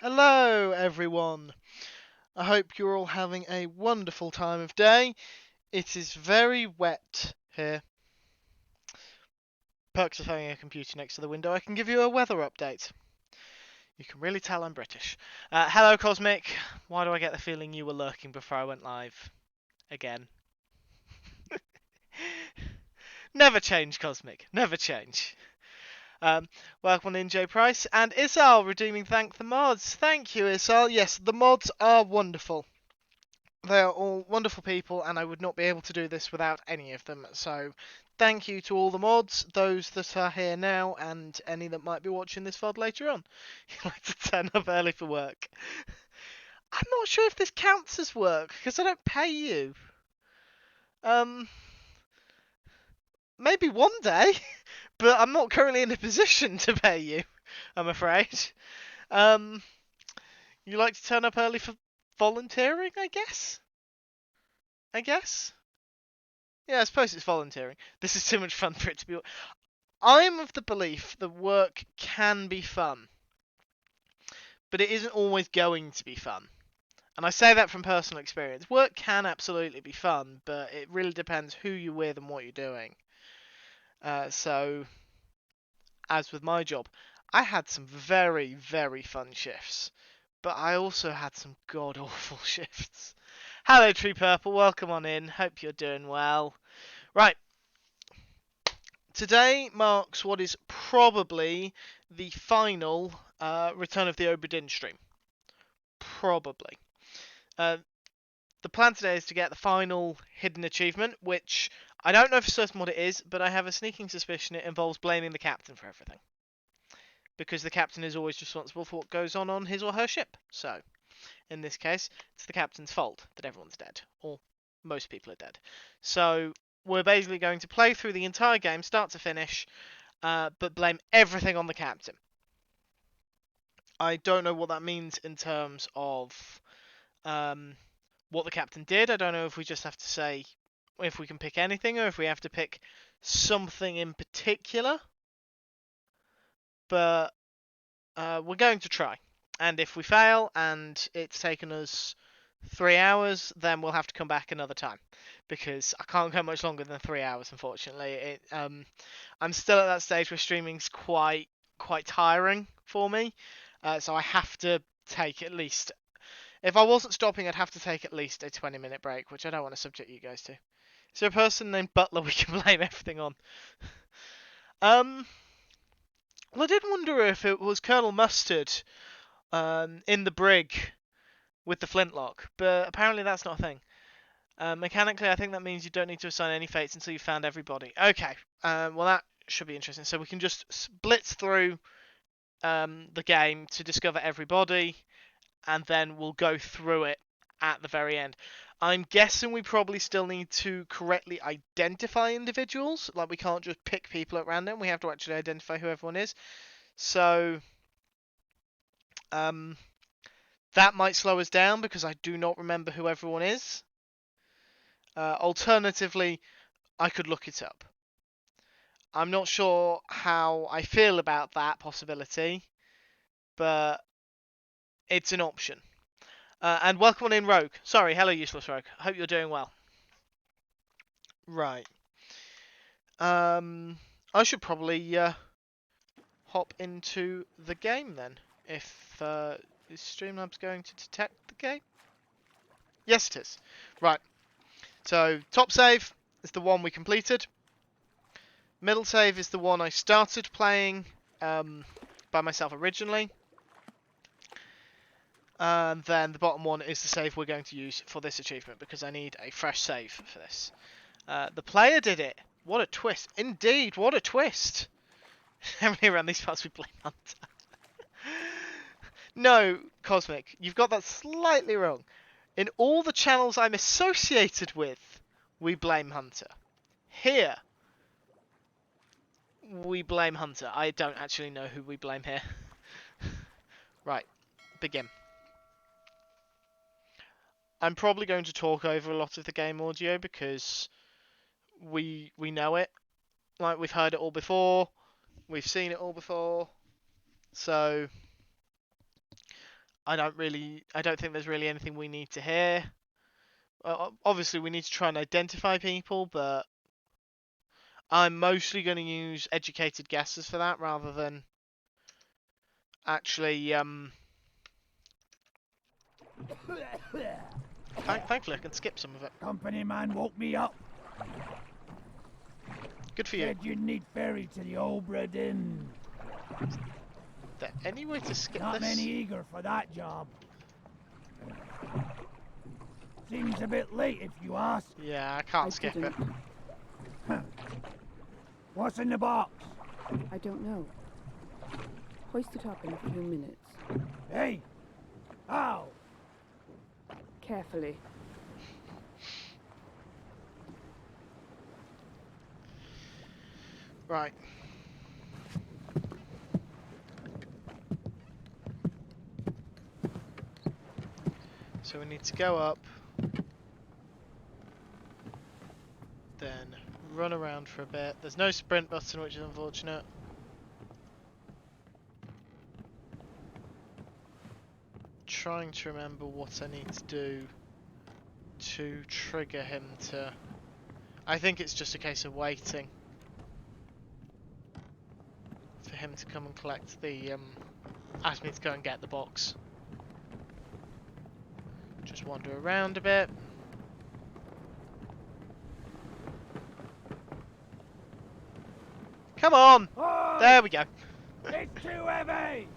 Hello, everyone. I hope you're all having a wonderful time of day. It is very wet here. Perks of having a computer next to the window, I can give you a weather update. You can really tell I'm British. Hello, Cosmic. Why do I get the feeling you were lurking before I went live? Again. Never change, Cosmic. Never change. Welcome in, J Price. And Isal, redeeming thank the mods. Thank you, Isal. Yes, the mods are wonderful. They are all wonderful people, and I would not be able to do this without any of them. So, thank you to all the mods, those that are here now, and any that might be watching this VOD later on. You like to turn up early for work. I'm not sure if this counts as work, because I don't pay you. Um, Maybe one day, but I'm not currently in a position to pay you, I'm afraid. Um, you like to turn up early for volunteering, I guess? I guess? Yeah, I suppose it's volunteering. This is too much fun for it to be. I'm of the belief that work can be fun, but it isn't always going to be fun. And I say that from personal experience. Work can absolutely be fun, but it really depends who you're with and what you're doing. So, as with my job, I had some very, very fun shifts, but I also had some god awful shifts. Hello, Tree Purple. Welcome on in. Hope you're doing well. Right. Today marks what is probably the final Return of the Obra Dinn stream. Probably. Uh, the plan today is to get the final hidden achievement, which I don't know for certain what it is, but I have a sneaking suspicion it involves blaming the captain for everything. Because the captain is always responsible for what goes on his or her ship. So, in this case, it's the captain's fault that everyone's dead. Or most people are dead. So, we're basically going to play through the entire game, start to finish, but blame everything on the captain. I don't know what that means in terms of what the captain did. I don't know if we just have to say if we can pick anything or if we have to pick something in particular. But we're going to try. And if we fail and it's taken us 3 hours, then we'll have to come back another time. Because I can't go much longer than 3 hours, unfortunately. I'm still at that stage where streaming's quite tiring for me. So I have to take at least... If I wasn't stopping, I'd have to take at least a 20-minute break, which I don't want to subject you guys to. Is there a person named Butler we can blame everything on? Well, I did wonder if it was Colonel Mustard in the brig with the flintlock, but apparently that's not a thing. Mechanically, I think that means you don't need to assign any fates until you've found everybody. Okay, well that should be interesting. So we can just blitz through the game to discover everybody, and then we'll go through it at the very end. I'm guessing we probably still need to correctly identify individuals. Like, we can't just pick people at random. We have to actually identify who everyone is. So, that might slow us down because I do not remember who everyone is. Alternatively, I could look it up. I'm not sure how I feel about that possibility, but it's an option. And welcome on in, Rogue. Sorry, hello, useless Rogue. I hope you're doing well. Right. I should probably hop into the game then. If is Streamlabs going to detect the game? Yes, it is. Right. So top save is the one we completed. Middle save is the one I started playing by myself originally. And then the bottom one is the save we're going to use for this achievement because I need a fresh save for this. The player did it. What a twist. Indeed, what a twist. Everybody around these parts we blame Hunter. No, Cosmic, you've got that slightly wrong. In all the channels I'm associated with, we blame Hunter. Here, we blame Hunter. I don't actually know who we blame here. Right, begin. I'm probably going to talk over a lot of the game audio because we know it. Like, we've heard it all before. We've seen it all before. So, I don't think there's really anything we need to hear. Obviously, we need to try and identify people, but I'm mostly going to use educated guesses for that rather than actually. Thankfully, I can skip some of it. Company man woke me up. Good for you. Said you'd need ferry to the Obra Dinn. Is there any way to skip Not this? many eager for that job. Seems a bit late if you ask. Yeah, I can't skip it. What's in the box? I don't know. Hoist it up in a few minutes. Hey! Ow! Carefully. Right. So we need to go up, then run around for a bit. There's no sprint button, which is unfortunate. Trying to remember what I need to do to trigger him to... I think it's just a case of waiting for him to come and collect the... ask me to go and get the box. Just wander around a bit. Come on! Oi! There we go. It's too heavy!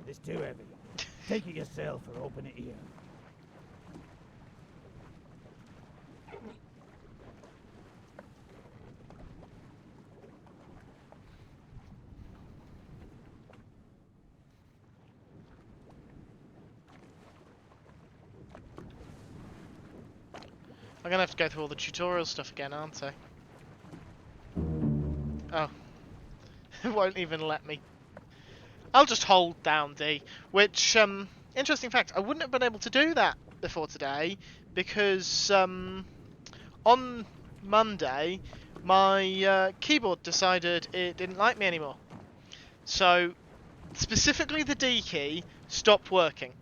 It's too heavy. Take it yourself or open it here. I'm gonna have to go through all the tutorial stuff again, aren't I? Oh. It won't even let me. I'll just hold down D, which, interesting fact, I wouldn't have been able to do that before today, because, on Monday, my keyboard decided it didn't like me anymore. So, specifically the D key stopped working.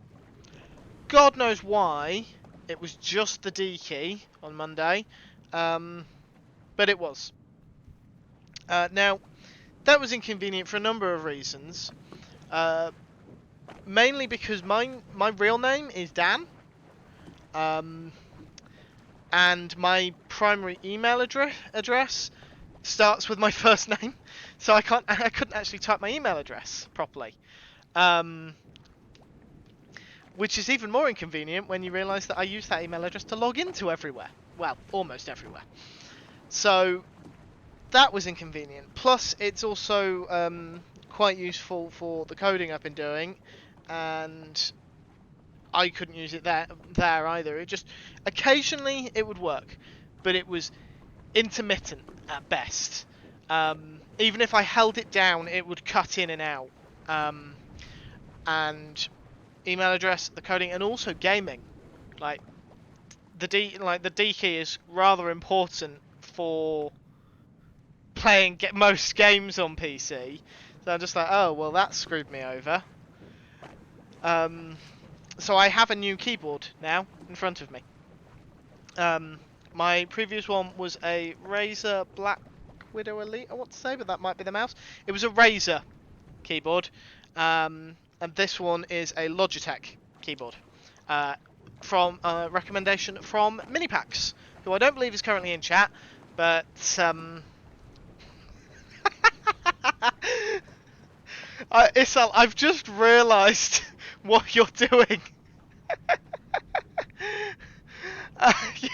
God knows why. It was just the D key on Monday, but it was. Now, that was inconvenient for a number of reasons. Mainly because my real name is Dan, and my primary email address starts with my first name, so I couldn't actually type my email address properly. Which is even more inconvenient when you realise that I use that email address to log into everywhere. Well, almost everywhere. So that was inconvenient. Plus, it's also quite useful for the coding I've been doing, and I couldn't use it there either. It just occasionally it would work, but it was intermittent at best. Even if I held it down, it would cut in and out. And email address, the coding, and also gaming. Like the D key is rather important for playing most games on PC. So I'm just like, oh well, that screwed me over. So I have a new keyboard now in front of me. My previous one was a Razer Black Widow Elite, I want to say, but that might be the mouse. It was a Razer keyboard. And this one is a Logitech keyboard, from a recommendation from Minipax, who I don't believe is currently in chat, but Isal, I've just realised what you're doing.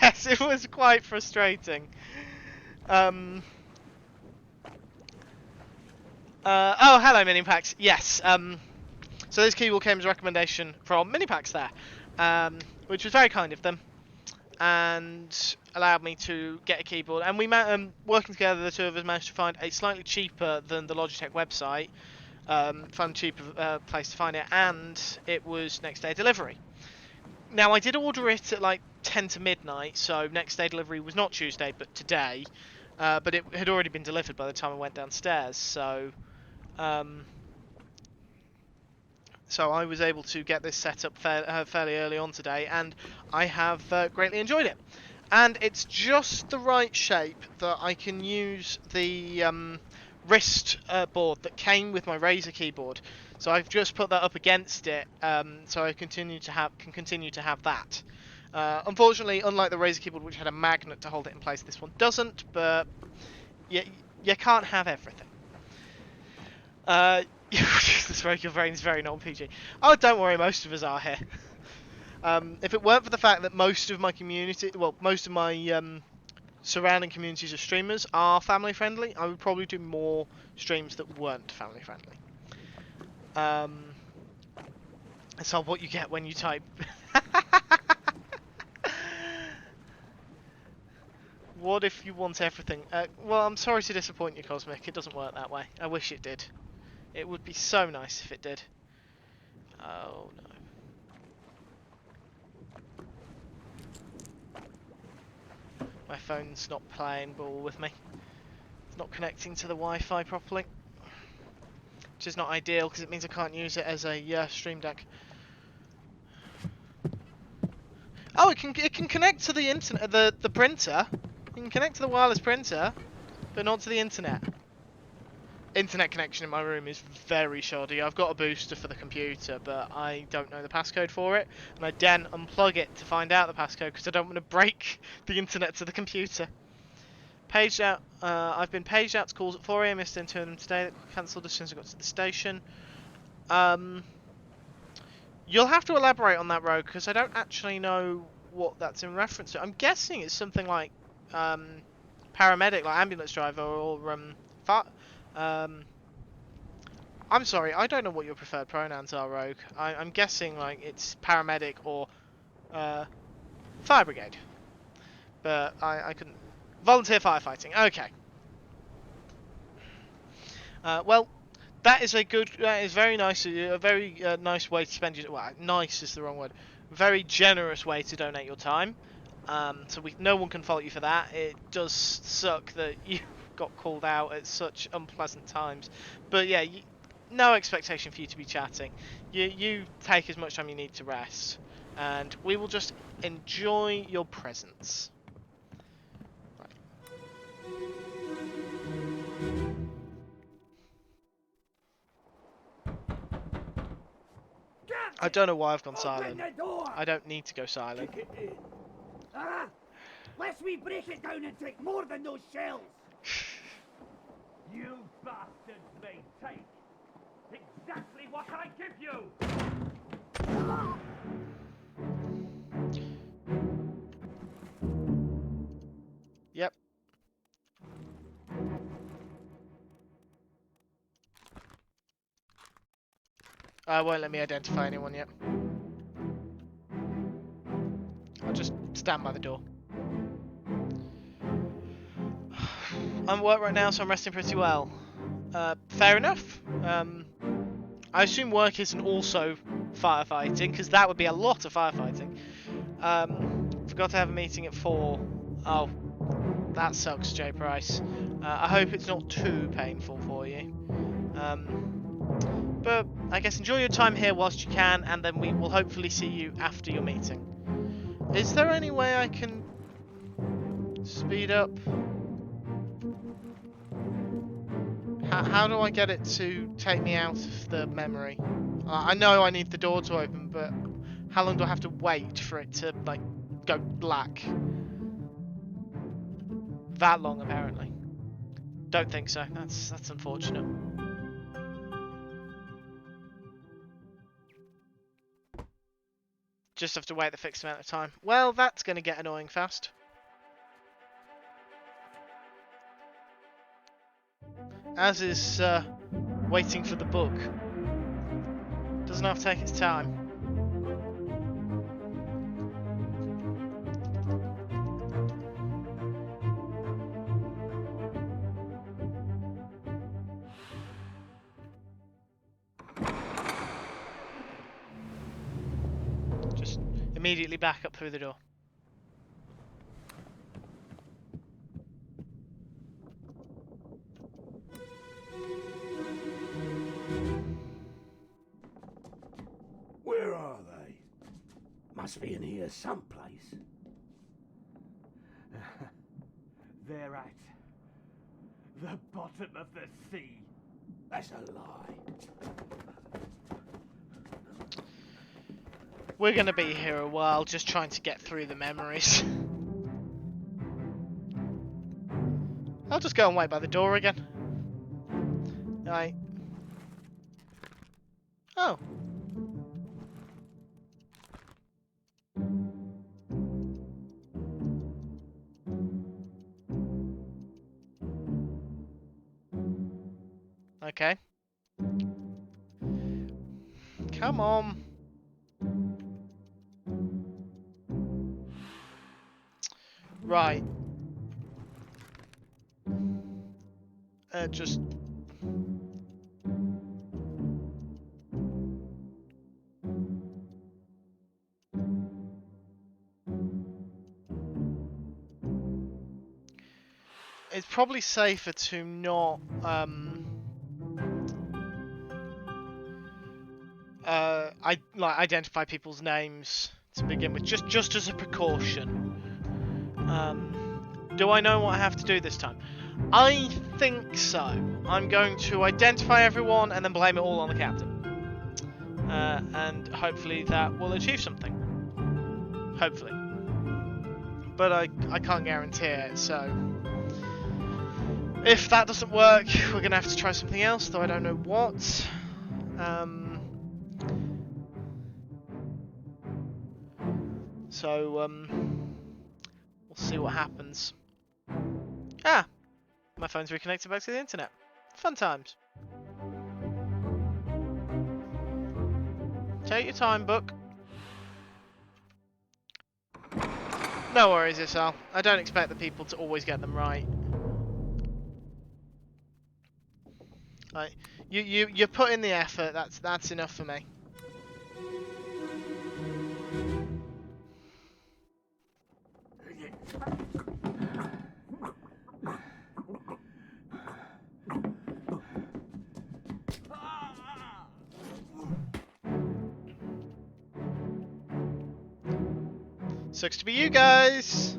Yes, it was quite frustrating. Oh, hello, Minipax. Yes. So this keyboard came as a recommendation from Minipax there, which was very kind of them, and allowed me to get a keyboard. And we working together, the two of us managed to find a slightly cheaper than the Logitech website, found a cheaper place to find it, and it was next day delivery. Now, I did order it at like 10 to midnight, so next day delivery was not Tuesday, but today. But it had already been delivered by the time I went downstairs, so I was able to get this set up fairly early on today, and I have greatly enjoyed it. And it's just the right shape that I can use the wrist board that came with my Razer keyboard. So I've just put that up against it, so I can continue to have that. Unfortunately, unlike the Razer keyboard, which had a magnet to hold it in place, this one doesn't. But you can't have everything. Jesus, your brain's very non-PG. Oh, don't worry, most of us are here. If it weren't for the fact that most of my community, well, most of my surrounding communities of streamers are family friendly, I would probably do more streams that weren't family friendly. That's all what you get when you type. What if you want everything? Well, I'm sorry to disappoint you, Cosmic. It doesn't work that way. I wish it did. It would be so nice if it did. Oh no. My phone's not playing ball with me. It's not connecting to the Wi-Fi properly, which is not ideal because it means I can't use it as a stream deck. Oh, it can connect to the internet, the printer. You can connect to the wireless printer, but not to the internet. Internet connection in my room is very shoddy. I've got a booster for the computer, but I don't know the passcode for it, and I then unplug it to find out the passcode because I don't want to break the internet to the computer. Paged out. I've been paged out to calls at 4 AM. Missed in 2 of them today. That got cancelled as soon as I got to the station. You'll have to elaborate on that, Rogue, because I don't actually know what that's in reference to. I'm guessing it's something like paramedic, like ambulance driver, or I'm sorry, I don't know what your preferred pronouns are, Rogue. I'm guessing like it's paramedic or fire brigade, but I couldn't. Volunteer firefighting. Okay. Well, that is very nice. A very nice way to spend your. Well, nice is the wrong word. Very generous way to donate your time. So no one can fault you for that. It does suck that you got called out at such unpleasant times, but yeah, no expectation for you to be chatting. You take as much time you need to rest, and we will just enjoy your presence. I don't know why I've gone silent. I don't need to go silent. Lest we break it down and take more than those shells. You bastards may take exactly what I give you! Yep. Won't let me identify anyone yet. I'll just stand by the door. I'm at work right now, so I'm resting pretty well. Fair enough. I assume work isn't also firefighting, because that would be a lot of firefighting. Forgot to have a meeting at 4. Oh, that sucks, J Price. I hope it's not too painful for you. But I guess enjoy your time here whilst you can, and then we will hopefully see you after your meeting. Is there any way I can speed up? How do I get it to take me out of the memory? I know I need the door to open, but how long do I have to wait for it to, like, go black? That long, apparently. Don't think so. That's unfortunate. Just have to wait the fixed amount of time. Well, that's going to get annoying fast. As is waiting for the book. Doesn't have to take its time. Just immediately back up through the door. Where are they? Must be in here someplace. They're at the bottom of the sea. That's a lie. We're gonna be here a while, just trying to get through the memories. I'll just go and wait by the door again. Right. Oh. Okay. Come on. Right. Just... It's probably safer to not, identify people's names to begin with, just as a precaution. Do I know what I have to do this time? I think so. I'm going to identify everyone and then blame it all on the captain. And hopefully that will achieve something. Hopefully. But I can't guarantee it, so... If that doesn't work, we're going to have to try something else, though I don't know what. We'll see what happens. Ah! My phone's reconnected back to the internet. Fun times. Take your time, book. No worries, Isal. I don't expect the people to always get them right. Like, you put in the effort. That's enough for me. Sucks to be you guys.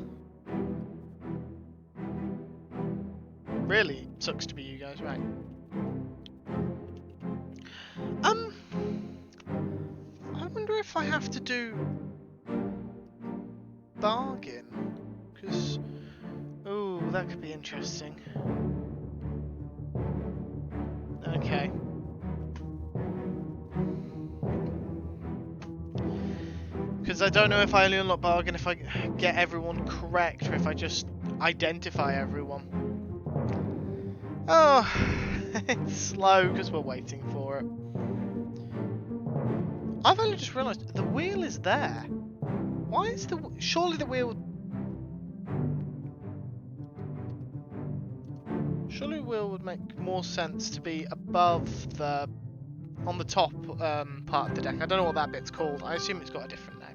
Really sucks to be you guys, right? I wonder if I have to do bargain, because that could be interesting. Okay. Because I don't know if I only unlock bargain if I get everyone correct, or if I just identify everyone. Oh, it's slow because we're waiting for it. I've only just realised the wheel is there. Why is surely the wheel... Surely the wheel would make more sense to be above the... on the top part of the deck. I don't know what that bit's called. I assume it's got a different name.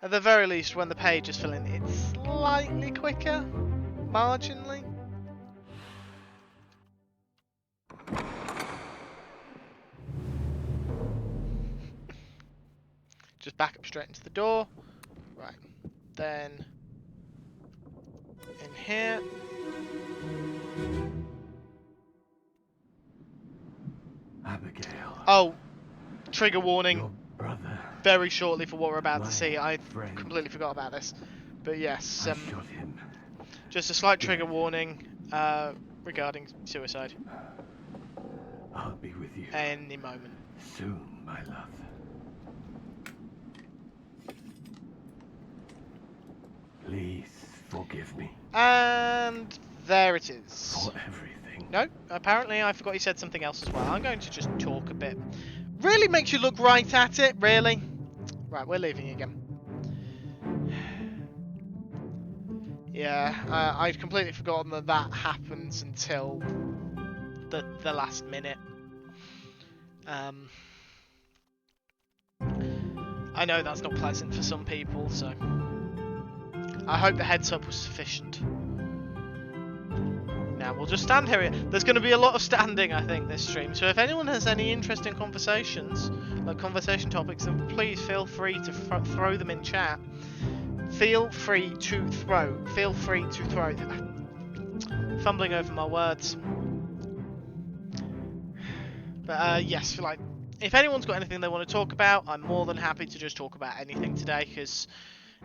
At the very least, when the page is filling, it's slightly quicker, marginally. Just back up straight into the door. Right. Then in here. Abigail. Oh, trigger warning. Your brother. Very shortly for what we're about My to see. I friend. completely forgot about this. But yes, I shot him. just a slight trigger warning regarding suicide. I'll be with you. Any moment. Soon, my love. Please forgive me And there it is. for everything. No, apparently I forgot he said something else as well. I'm going to just talk a bit. Really makes you look right at it, really? Right, we're leaving again. Yeah, I'd completely forgotten that that happens until the last minute. Um, I know that's not pleasant for some people, so I hope the heads up was sufficient. Now we'll just stand here. There's going to be a lot of standing, I think, this stream. So if anyone has any interesting conversations, like conversation topics, then please feel free to throw them in chat. Feel free to throw. Fumbling over my words. But yes, like, if anyone's got anything they want to talk about, I'm more than happy to just talk about anything today, because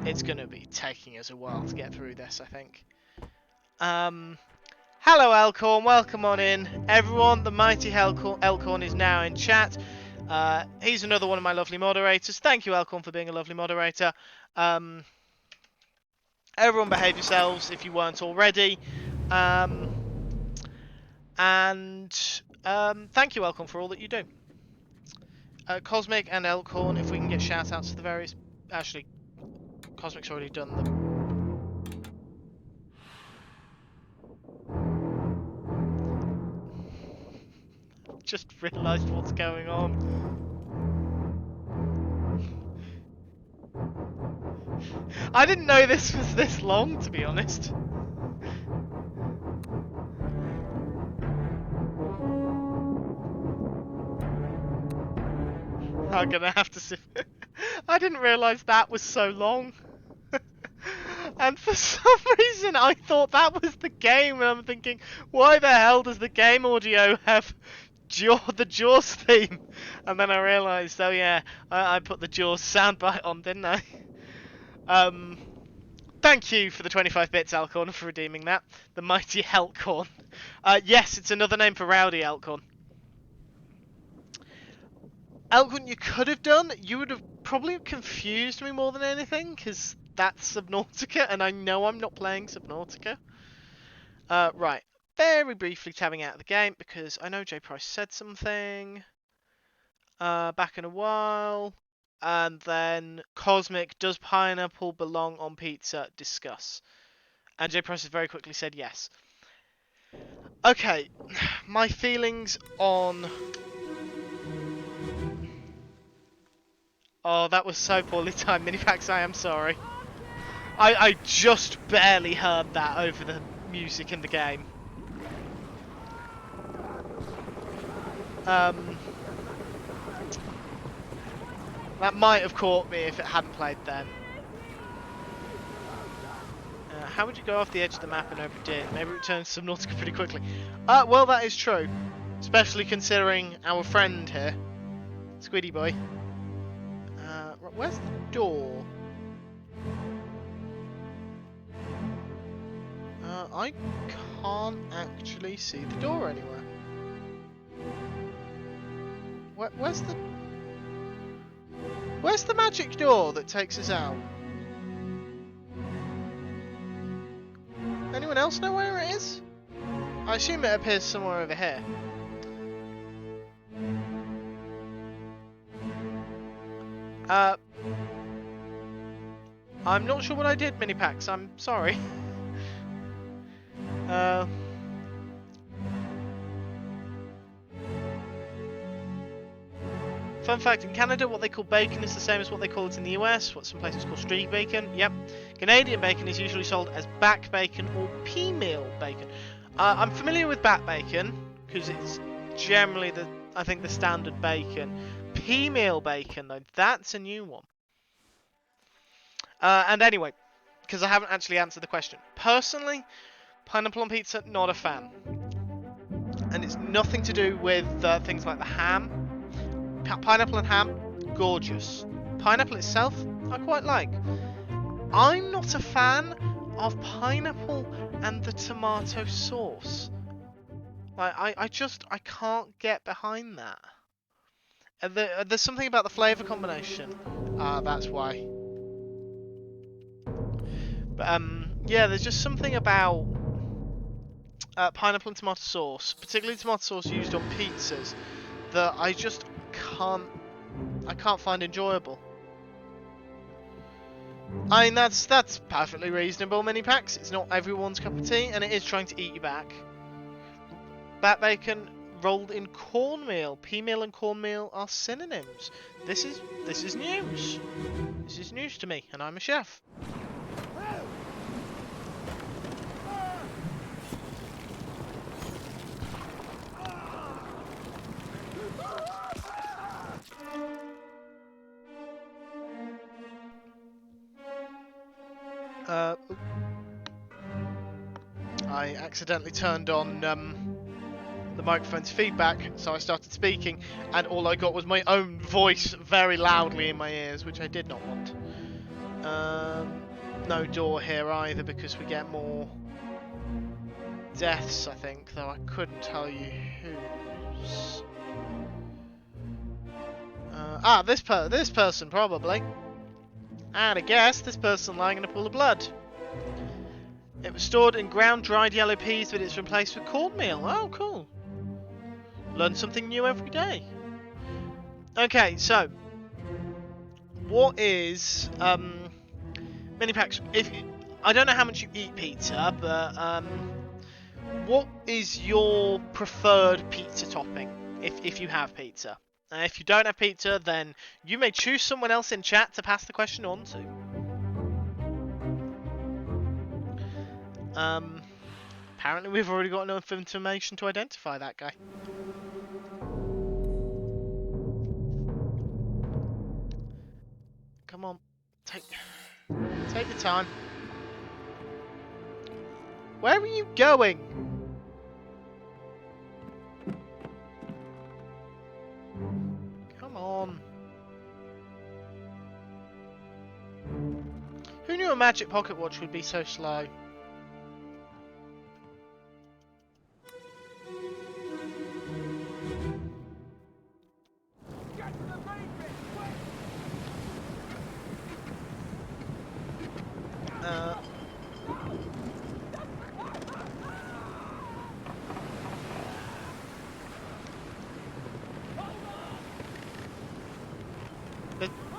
it's going to be taking us a while to get through this, I think. Hello Elkhorn, welcome on in. Everyone, the mighty Elkhorn is now in chat. He's another one of my lovely moderators. Thank you, Elkhorn, for being a lovely moderator. Everyone behave yourselves if you weren't already. And thank you, Elkhorn, for all that you do. Cosmic and Elkhorn, if we can get shout-outs to the various... Actually, Cosmic's already done them. Just realised what's going on. I didn't know this was this long, to be honest. I'm gonna have to sit. I didn't realise that was so long. And for some reason I thought that was the game, and I'm thinking, why the hell does the game audio have the Jaws theme? And then I realised, oh yeah, I put the Jaws soundbite on, didn't I? Thank you for the 25 bits, Elkhorn, for redeeming that. The mighty Elkhorn. Yes, it's another name for Rowdy Elkhorn. Elkhorn, you could have done, you would have probably confused me more than anything, because that's Subnautica, and I know I'm not playing Subnautica. Right, very briefly tabbing out of the game, because I know J Price said something back in a while, and then Cosmic, does pineapple belong on pizza? Discuss. And J Price has very quickly said yes. Okay, my feelings on... Oh, that was so poorly timed, Minifax, I am sorry. I just barely heard that over the music in the game. That might have caught me if it hadn't played then. How would you go off the edge of the map and over Dinn? Maybe return to Subnautica pretty quickly. Well, that is true. Especially considering our friend here. Squiddy boy. Where's the door? I can't actually see the door anywhere. Where's the magic door that takes us out? Anyone else know where it is? I assume it appears somewhere over here. I'm not sure what I did, Minipax. I'm sorry. Fun fact, in Canada, what they call bacon is the same as what they call it in the US, what some places call street bacon. Yep. Canadian bacon is usually sold as back bacon or pea-meal bacon. I'm familiar with back bacon, because it's generally, I think, the standard bacon. Pea-meal bacon, though, that's a new one. And anyway, because I haven't actually answered the question. Personally, pineapple on pizza, not a fan. And it's nothing to do with things like the ham. Pineapple and ham, gorgeous. Pineapple itself, I quite like. I'm not a fan of pineapple and the tomato sauce. Like, I can't get behind that. There's something about the flavour combination. That's why. But yeah, there's just something about pineapple and tomato sauce, particularly tomato sauce used on pizzas, that I just can't find enjoyable. I mean, that's perfectly reasonable, Minipax. It's not everyone's cup of tea, and it is trying to eat you back. Back bacon, rolled in cornmeal. Pea meal and cornmeal are synonyms. This is news. This is news to me, and I'm a chef. I accidentally turned on the microphone's feedback, so I started speaking, and all I got was my own voice very loudly in my ears, which I did not want. No door here either, because we get more deaths, I think, though I couldn't tell you whose. This person, probably. And I guess this person lying in a pool of blood. It was stored in ground dried yellow peas, but it's replaced with cornmeal. Oh, cool. Learn something new every day. Okay, so what is mini packs? I don't know how much you eat pizza, but what is your preferred pizza topping if you have pizza? If you don't have pizza, then you may choose someone else in chat to pass the question on to. Apparently we've already got enough information to identify that guy. Come on, take the time. Where are you going? Come on. Who knew a magic pocket watch would be so slow?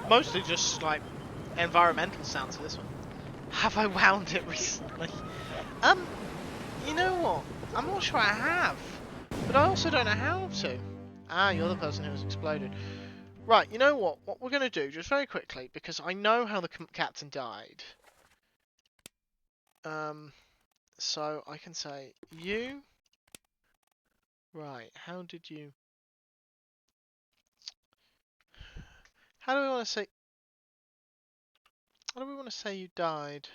Mostly just like environmental sounds for this one. Have I wound it recently? You know what? I'm not sure I have, but I also don't know how to. Ah, you're the person who was exploded. Right, you know what? What we're going to do, just very quickly, because I know how the captain died. So I can say, you... Right, how did you... How do we want to say... How do we want to say you died?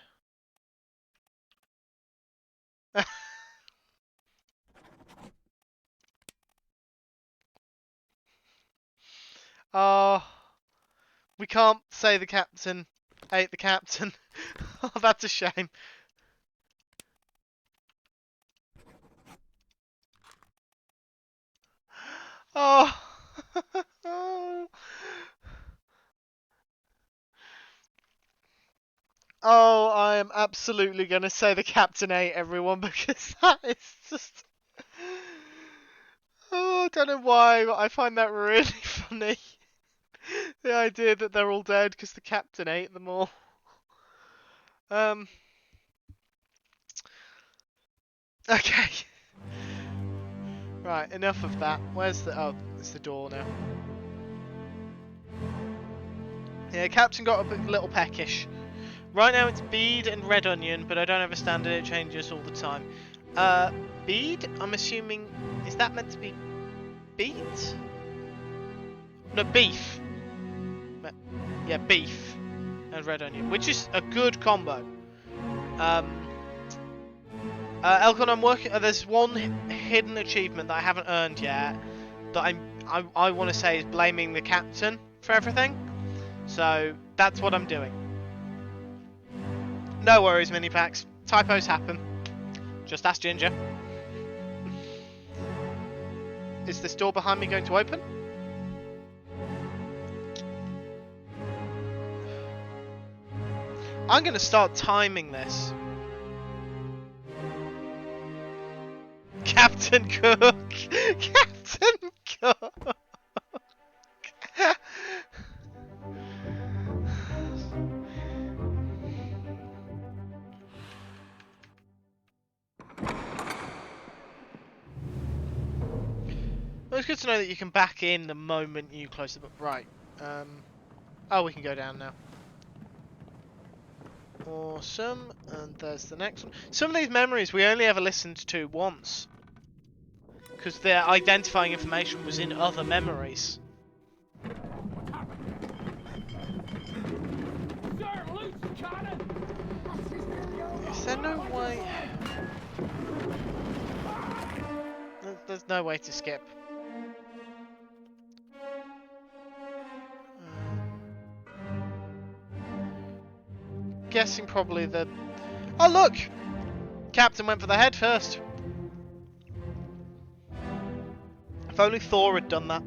Oh, we can't say the captain ate the captain. Oh, that's a shame. Oh. Oh, I am absolutely going to say the captain ate everyone, because that is just... Oh, I don't know why, but I find that really funny. The idea that they're all dead because the captain ate them all. Okay. Right, enough of that. Where's the... Oh, it's the door now. Yeah, captain got a little peckish. Right now it's bead and red onion, but I don't have a standard, it changes all the time. Bead, I'm assuming... Is that meant to be beet? No, beef. Yeah, beef and red onion, which is a good combo. Elcon, I'm working... there's one hidden achievement that I haven't earned yet that I want to say is blaming the captain for everything. So, that's what I'm doing. No worries, mini packs. Typos happen. Just ask Ginger. Is this door behind me going to open? I'm going to start timing this. Captain Cook! Captain Cook! It's good to know that you can back in the moment you close the book. Right. Oh, we can go down now. Awesome. And there's the next one. Some of these memories we only ever listened to once, because their identifying information was in other memories. Sir, loose cannon! Is there no way? There's no way to skip. Guessing probably the... Oh look! Captain went for the head first. If only Thor had done that.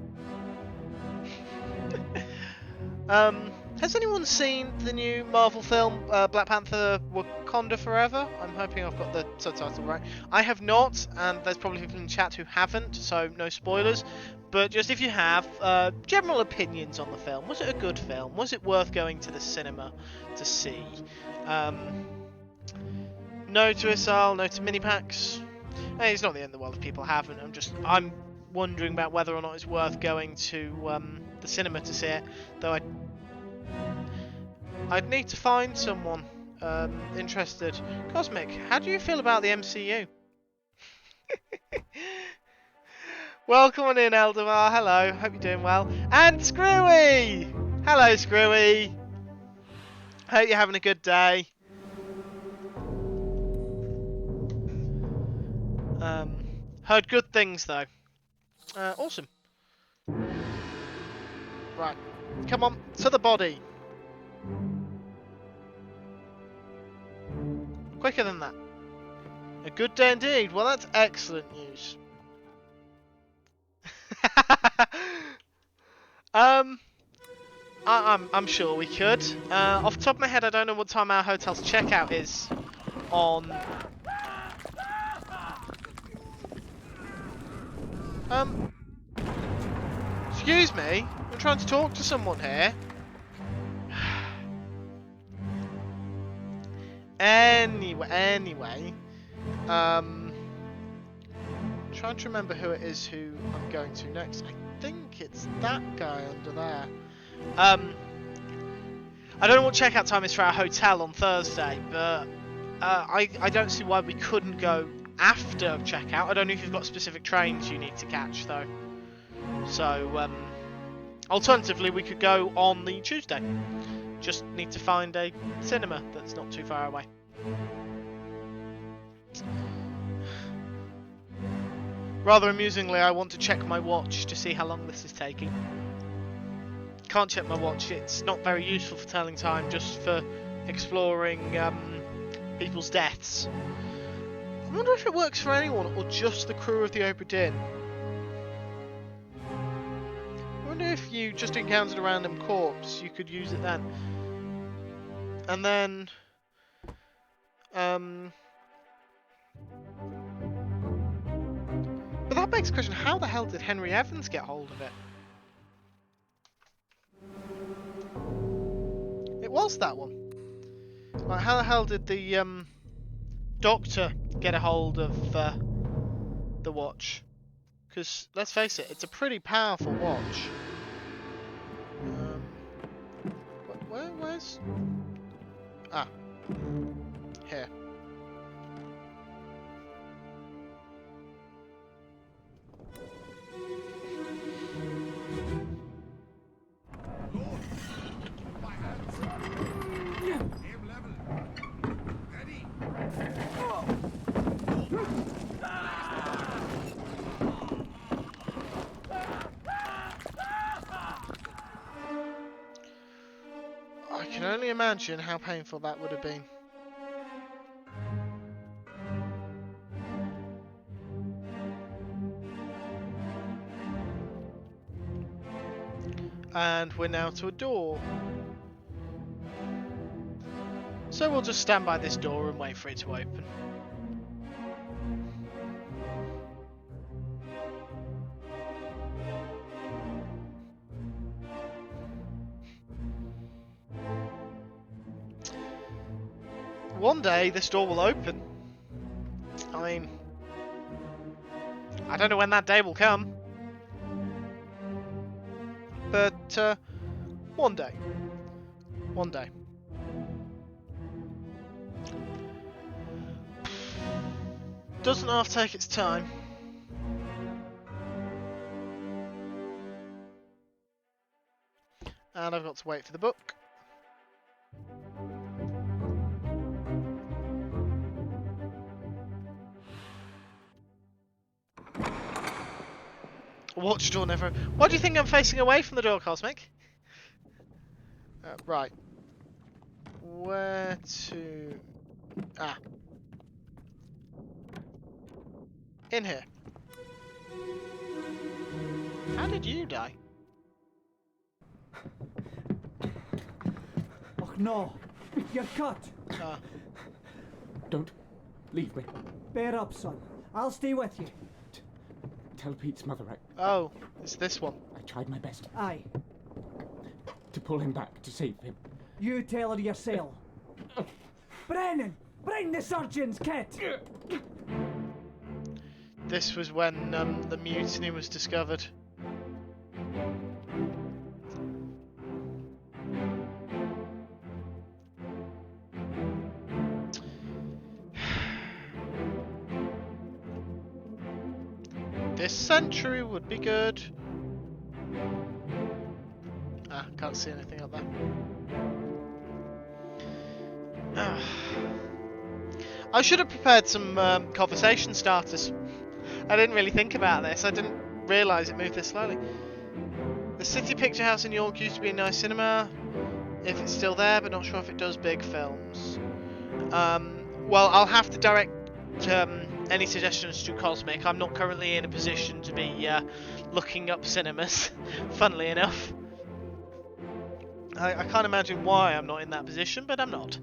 Has anyone seen the new Marvel film, Black Panther Wakanda Forever? I'm hoping I've got the subtitle right. I have not, and there's probably people in chat who haven't, so no spoilers. But just if you have, general opinions on the film. Was it a good film? Was it worth going to the cinema to see? No to Isal, no to Minipax. Hey, it's not the end of the world if people haven't. I'm wondering about whether or not it's worth going to the cinema to see it. Though I'd need to find someone interested. Cosmic, how do you feel about the MCU? Welcome on in, Eldemar. Hello, hope you're doing well. And Screwy! Hello, Screwy. Hope you're having a good day. Heard good things though. Awesome. Right, come on to the body. Quicker than that. A good day indeed. Well, that's excellent news. I'm sure we could. Off the top of my head, I don't know what time our hotel's checkout is on. Excuse me. I'm trying to talk to someone here. Anyway, trying to remember who it is who I'm going to next. I think it's that guy under there. I don't know what checkout time is for our hotel on Thursday, but I don't see why we couldn't go after checkout. I don't know if you've got specific trains you need to catch though. So, alternatively, we could go on the Tuesday. Just need to find a cinema that's not too far away. Rather amusingly, I want to check my watch to see how long this is taking. Can't check my watch, it's not very useful for telling time, just for exploring people's deaths. I wonder if it works for anyone or just the crew of the Obra Dinn. I wonder if you just encountered a random corpse, you could use it then. And then... But that begs the question, how the hell did Henry Evans get hold of it? It was that one. Like, how the hell did the Doctor get a hold of the watch? Because, let's face it, it's a pretty powerful watch. Where's... Ah. Here. I can only imagine how painful that would have been. And we're now to a door. So we'll just stand by this door and wait for it to open. One day this door will open. I mean, I don't know when that day will come. But one day. One day. Doesn't half take its time. And I've got to wait for the book. Watch door never. Why do you think I'm facing away from the door, Cosmic? Right. Where to... Ah. In here. How did you die? Oh no, you're cut. Ah. Don't leave me. Bear up, son. I'll stay with you. Tell Pete's mother Oh, it's this one. I tried my best Aye, to pull him back, to save him. you tell her yourself. Brennan, bring the surgeon's kit. This was when the mutiny was discovered. This century would be good. Ah, can't see anything up there. I should have prepared some conversation starters. I didn't really think about this. I didn't realise it moved this slowly. The City Picture House in York used to be a nice cinema. If it's still there, but not sure if it does big films. Well, I'll have to direct any suggestions to Cosmic. I'm not currently in a position to be looking up cinemas, funnily enough. I can't imagine why I'm not in that position, but I'm not.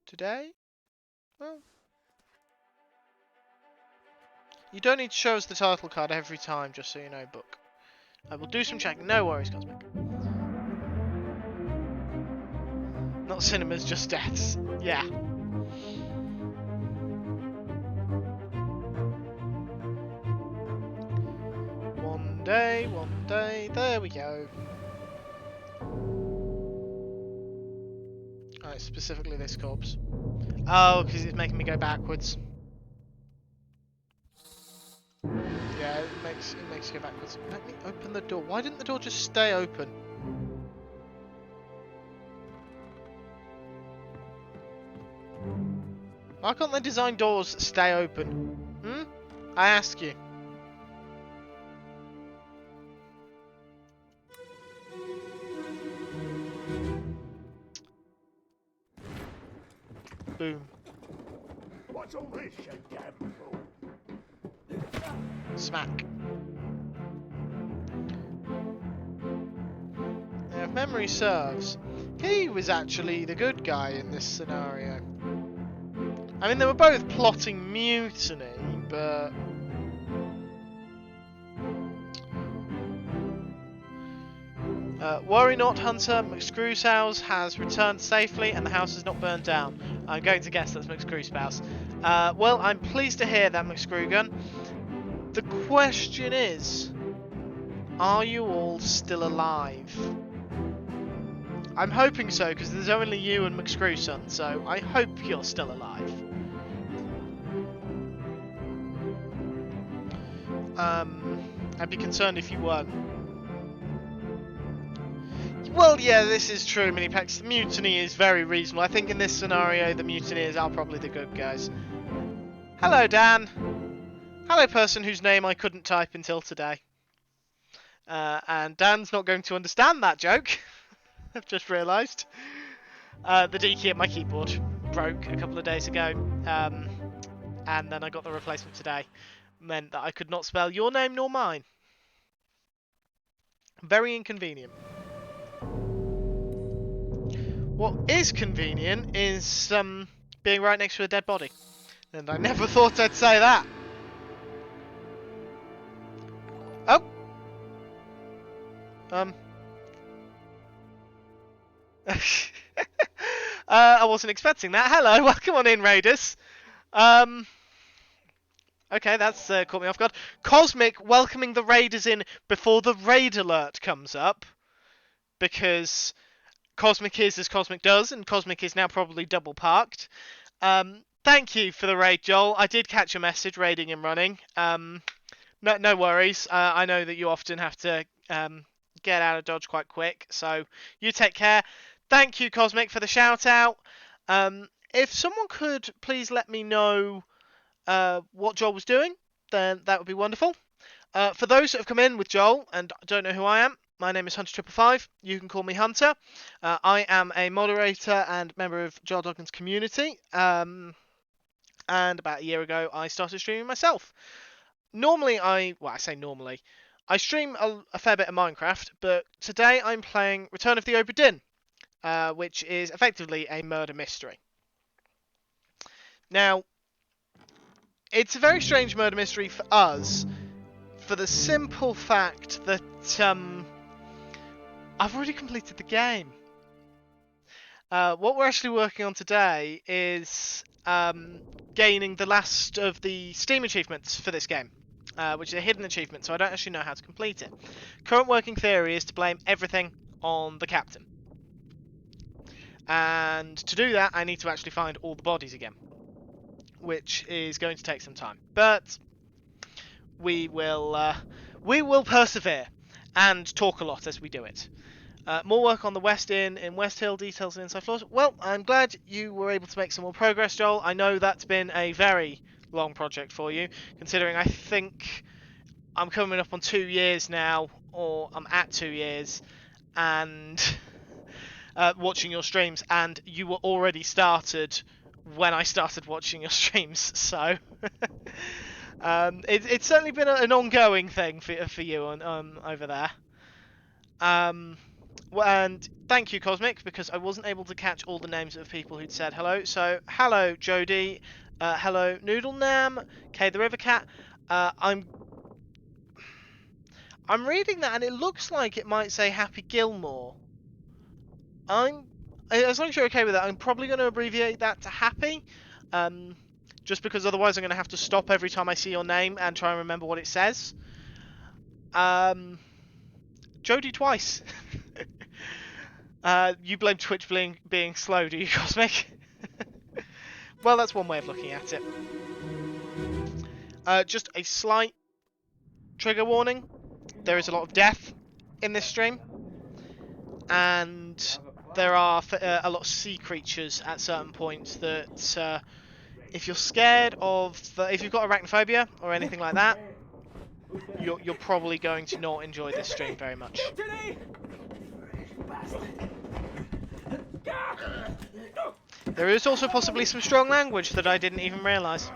Today? Well... You don't need to show us the title card every time, just so you know, book. I will do some checking. No worries, Cosmic. Not cinemas, just deaths. Yeah. One day, there we go. Alright, specifically this corpse. Oh, because it's making me go backwards. Yeah, it makes you go backwards. Let me open the door. Why didn't the door just stay open? Why can't they design doors stay open? Hmm? I ask you. Boom. What's all this, you damn fool? Smack. Now, if memory serves, he was actually the good guy in this scenario. I mean, they were both plotting mutiny, but... worry not, Hunter. McScrew's house has returned safely and the house is not burned down. I'm going to guess that's McScrew's house. Well, I'm pleased to hear that, McScrew gun. The question is, are you all still alive? I'm hoping so, because there's only you and McScrew son, so I hope you're still alive. I'd be concerned if you weren't. Well, yeah, this is true, Minipex. The mutiny is very reasonable. I think in this scenario, the mutineers are probably the good guys. Hello, Dan. Hello, person whose name I couldn't type until today. And Dan's not going to understand that joke. I've just realised. The D key at my keyboard broke a couple of days ago. And then I got the replacement today. Meant that I could not spell your name nor mine. Very inconvenient. What is convenient is being right next to a dead body. And I never thought I'd say that. Oh! I wasn't expecting that. Hello, welcome on in, Raiders. Okay, that's caught me off guard. Cosmic welcoming the raiders in before the raid alert comes up, because Cosmic is as Cosmic does, and Cosmic is now probably double parked. Thank you for the raid, Joel. I did catch your message, raiding and running. No worries. I know that you often have to get out of Dodge quite quick, so you take care. Thank you, Cosmic, for the shout out. If someone could please let me know what Joel was doing, then that would be wonderful. For those that have come in with Joel and don't know who I am, my name is Hunter555. You can call me Hunter. I am a moderator and member of Joel Doggan's community. And about a year ago, I started streaming myself. Normally, I say normally, I stream a fair bit of Minecraft, but today I'm playing Return of the Obra Dinn, which is effectively a murder mystery. Now, it's a very strange murder mystery for us, for the simple fact that I've already completed the game. What we're actually working on today is gaining the last of the Steam achievements for this game, which is a hidden achievement, so I don't actually know how to complete it. Current working theory is to blame everything on the captain. And to do that, I need to actually find all the bodies again, which is going to take some time. But we will persevere and talk a lot as we do it. More work on the West Inn in West Hill, details and inside floors. Well, I'm glad you were able to make some more progress, Joel. I know that's been a very long project for you, considering I think I'm coming up on 2 years now, or I'm at 2 years, and watching your streams, and you were already started when I started watching your streams, so it's certainly been an ongoing thing for you over there. And thank you, Cosmic, because I wasn't able to catch all the names of people who'd said hello. So, hello, Jody. Hello, Noodle Nam. Kay the River Cat. I'm reading that, and it looks like it might say Happy Gilmore. As long as you're okay with that, I'm probably going to abbreviate that to Happy. Just because otherwise I'm going to have to stop every time I see your name and try and remember what it says. Jody twice. You blame Twitch being slow, do you, Cosmic? Well, that's one way of looking at it. Just a slight trigger warning. There is a lot of death in this stream. And there are a lot of sea creatures at certain points that, if you're scared of... if you've got arachnophobia or anything like that, you're probably going to not enjoy this stream very much. There is also possibly some strong language that I didn't even realise.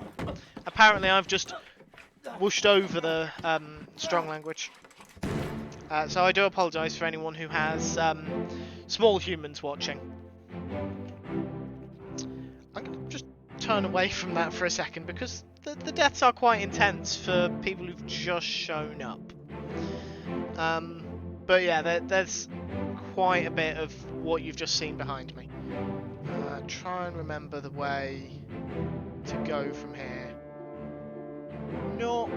Apparently I've just whooshed over the strong language. So I do apologise for anyone who has small humans watching. I'm going to just turn away from that for a second because the deaths are quite intense for people who've just shown up. But yeah, there's quite a bit of what you've just seen behind me. Try and remember the way to go from here. No.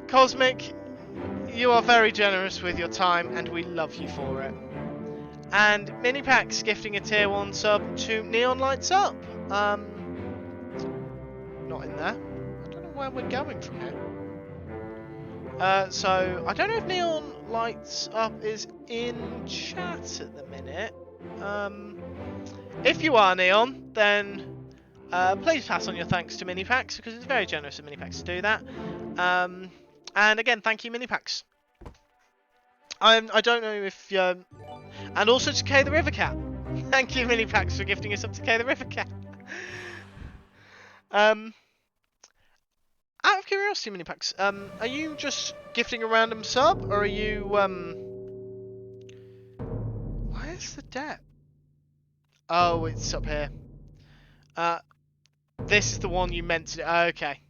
Cosmic, you are very generous with your time and we love you for it. And Minipax gifting a tier 1 sub to Neon Lights Up. Not in there. I don't know where we're going from here. So I don't know if Neon Lights Up is in chat at the minute. If you are, Neon, then please pass on your thanks to Minipax because it's very generous of Minipax to do that. And again, thank you, Minipax. I don't know if... and also to Kay the River Cat. Thank you, Minipax, for gifting us up to Kay the River Cat. Out of curiosity, Minipax, are you just gifting a random sub, or are you... Where's the debt? Oh, it's up here. This is the one you meant to... okay.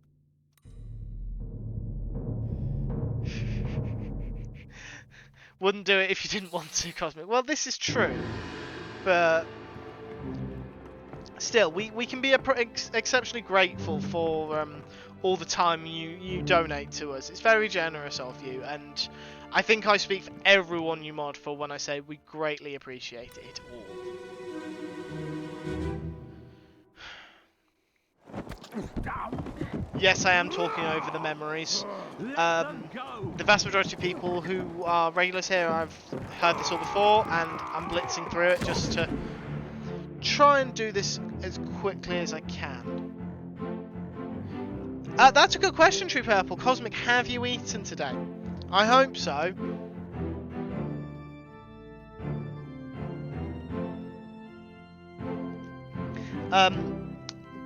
Wouldn't do it if you didn't want to, Cosmic. Well, this is true, but still, we can be exceptionally grateful for all the time you donate to us. It's very generous of you, and I think I speak for everyone you mod for when I say we greatly appreciate it all. Yes, I am talking over the memories. The vast majority of people who are regulars here, I've heard this all before, and I'm blitzing through it just to try and do this as quickly as I can. That's a good question, True Purple. Cosmic, have you eaten today? I hope so.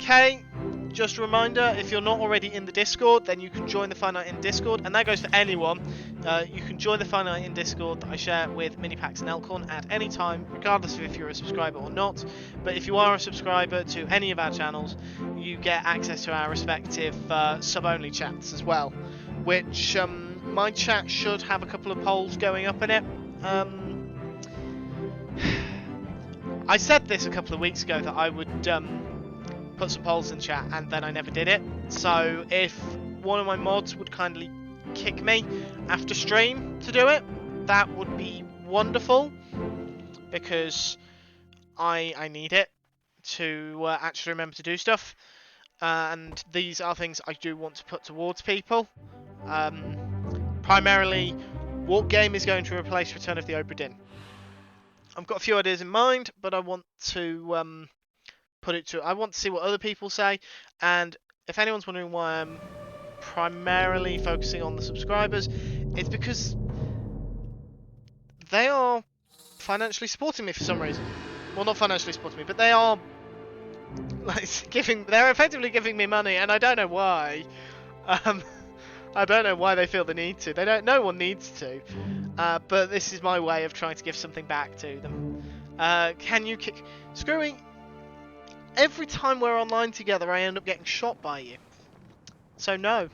Okay, just a reminder, if you're not already in the Discord, then you can join the Finite in Discord, and that goes for anyone. You can join the Finite in Discord that I share with Minipax and Elkhorn at any time, regardless of if you're a subscriber or not. But if you are a subscriber to any of our channels, you get access to our respective sub-only chats as well, which my chat should have a couple of polls going up in it. I said this a couple of weeks ago that I would put some polls in chat, and then I never did it. So if one of my mods would kindly kick me after stream to do it, that would be wonderful, because I need it to actually remember to do stuff, and these are things I do want to put towards people. Primarily, what game is going to replace Return of the Obra Dinn? I've got a few ideas in mind, but I want to I want to see what other people say, and if anyone's wondering why I'm primarily focusing on the subscribers, it's because they are financially supporting me for some reason. Well, not financially supporting me, but they are they're effectively giving me money, and I don't know why. I don't know why they feel the need to. No one needs to. But this is my way of trying to give something back to them. Can you kick... Screwy, every time we're online together, I end up getting shot by you. So no.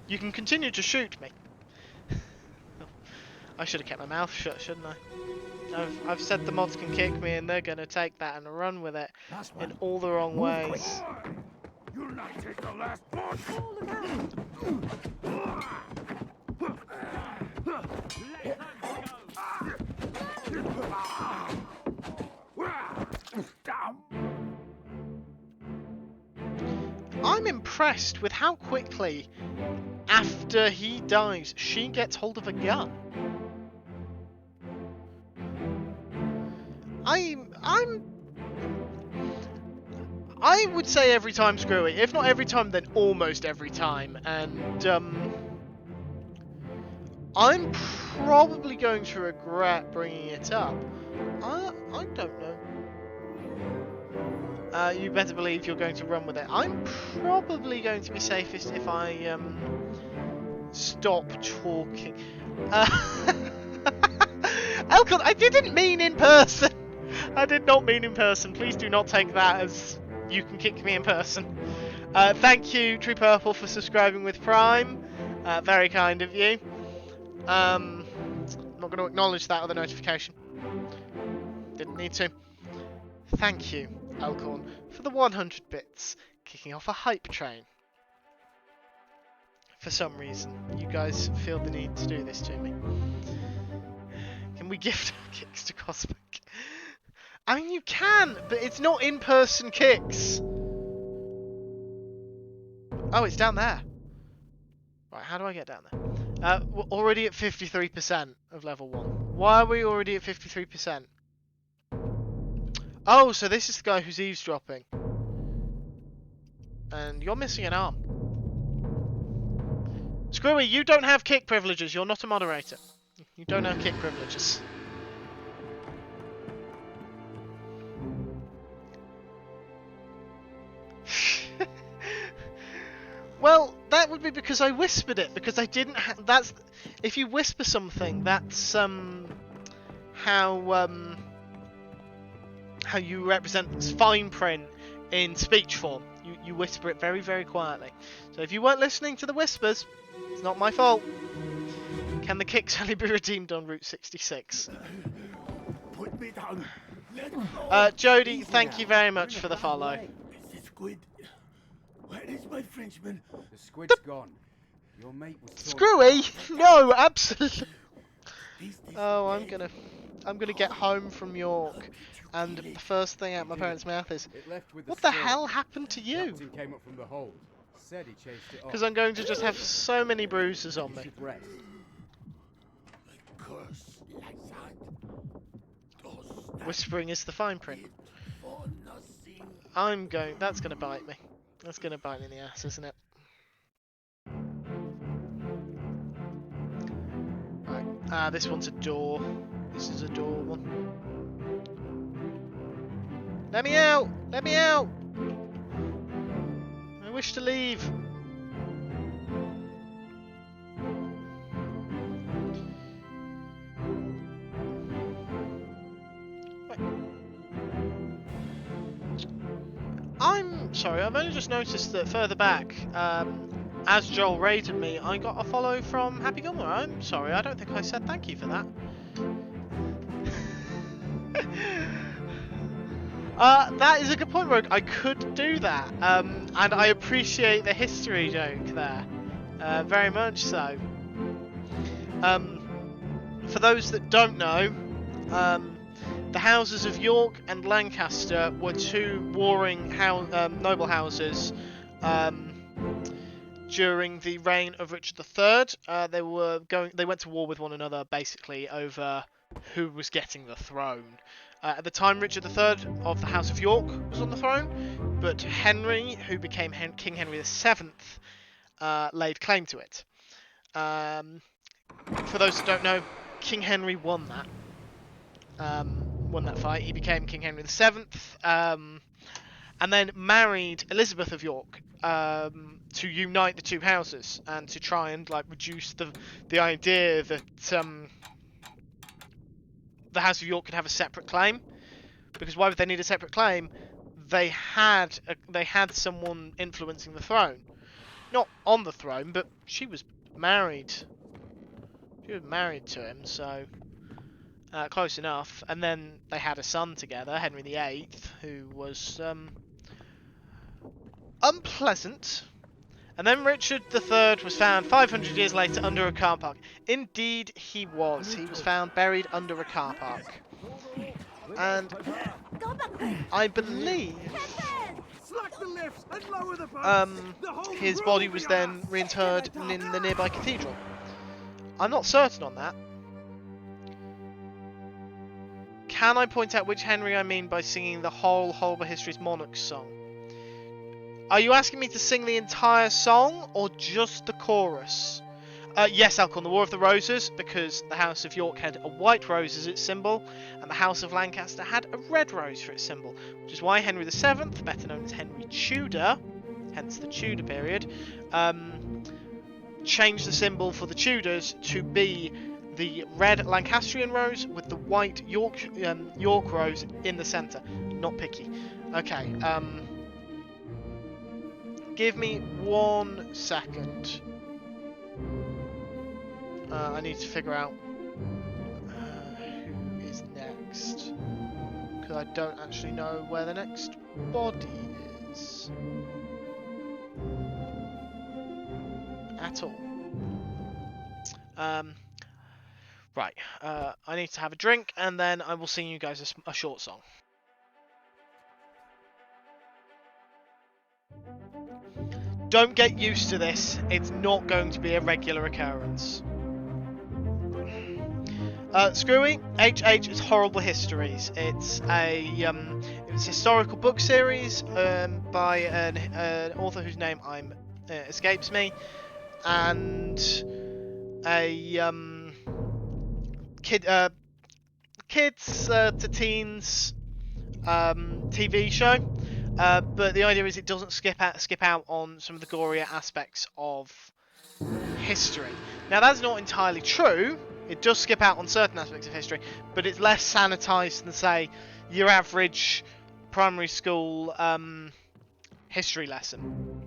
You can continue to shoot me. I should have kept my mouth shut, shouldn't I? I've said the mods can kick me, and they're going to take that and run with it in all the wrong ways. You'll not take the last one. I'm impressed with how quickly, after he dies, she gets hold of a gun. I would say every time, Screwy. If not every time, then almost every time. And I'm probably going to regret bringing it up. I don't know. You better believe you're going to run with it. I'm probably going to be safest if I stop talking. Elkhorn, I didn't mean in person. I did not mean in person. Please do not take that as you can kick me in person. Thank you, True Purple, for subscribing with Prime. Very kind of you. I'm not going to acknowledge that other notification. Didn't need to. Thank you, Elkhorn, for the 100 bits, kicking off a hype train. For some reason, you guys feel the need to do this to me. Can we gift our kicks to Cosmic? I mean, you can, but it's not in-person kicks. Oh, it's down there. Right, how do I get down there? We're already at 53% of level 1. Why are we already at 53%? Oh, so this is the guy who's eavesdropping. And you're missing an arm. Screwy, you don't have kick privileges. You're not a moderator. You don't have kick privileges. Well, that would be because I whispered it, because I didn't that's... If you whisper something, that's how you represent fine print in speech form. You whisper it very, very quietly. So if you weren't listening to the whispers, it's not my fault. Can the kicks only be redeemed on Route 66? Put me down. Jody, thank you very much for the follow. Mr. Squid, where is my Frenchman? The squid's gone. Your mate was Screwy? No, absolutely. Peace Oh, I'm gonna get home from York, and the first thing out my parents' mouth is, It left with "What the hell happened to you?" Captain came up from the hold. Said he chased it off. Because I'm going to just have so many bruises on You me. should rest. A curse like that does not Whispering is the fine print. fit for nothing. That's gonna bite me. That's gonna bite me in the ass, isn't it? Right. This one's a door. This is a door one. Let me out! Let me out! I wish to leave. Right. I'm sorry, I've only just noticed that further back, as Joel raided me, I got a follow from Happy Gilmore. I'm sorry, I don't think I said thank you for that. That is a good point, Rogue. I could do that, and I appreciate the history joke there, very much so. For those that don't know, the houses of York and Lancaster were two warring noble houses during the reign of Richard III. They went to war with one another basically over who was getting the throne. At the time, Richard III of the House of York was on the throne, but Henry, who became King Henry VII, laid claim to it. For those that don't know, King Henry won that fight. He became King Henry VII, and then married Elizabeth of York to unite the two houses and to try and reduce the idea that the House of York could have a separate claim. Because why would they need a separate claim? They had someone influencing the throne, not on the throne, but she was married. She was married to him, so close enough. And then they had a son together, Henry VIII, who was unpleasant. And then Richard III was found 500 years later under a car park. Indeed, he was. He was found buried under a car park. And I believe his body was then reinterred in the nearby cathedral. I'm not certain on that. Can I point out which Henry I mean by singing the whole Holber History's Monarchs song? Are you asking me to sing the entire song or just the chorus? Yes, Alcon, the War of the Roses, because the House of York had a white rose as its symbol, and the House of Lancaster had a red rose for its symbol, which is why Henry VII, better known as Henry Tudor, hence the Tudor period, changed the symbol for the Tudors to be the red Lancastrian rose with the white York rose in the centre. Not picky. Okay, give me 1 second. I need to figure out who is next, because I don't actually know where the next body is at all. Right, I need to have a drink, and then I will sing you guys a short song. Don't get used to this. It's not going to be a regular occurrence. Screwy, HH is Horrible Histories. It's a historical book series by an author whose name escapes me, and a kids to teens TV show. But the idea is it doesn't skip out on some of the gorier aspects of history. Now that's not entirely true. It does skip out on certain aspects of history, but it's less sanitised than, say, your average primary school history lesson.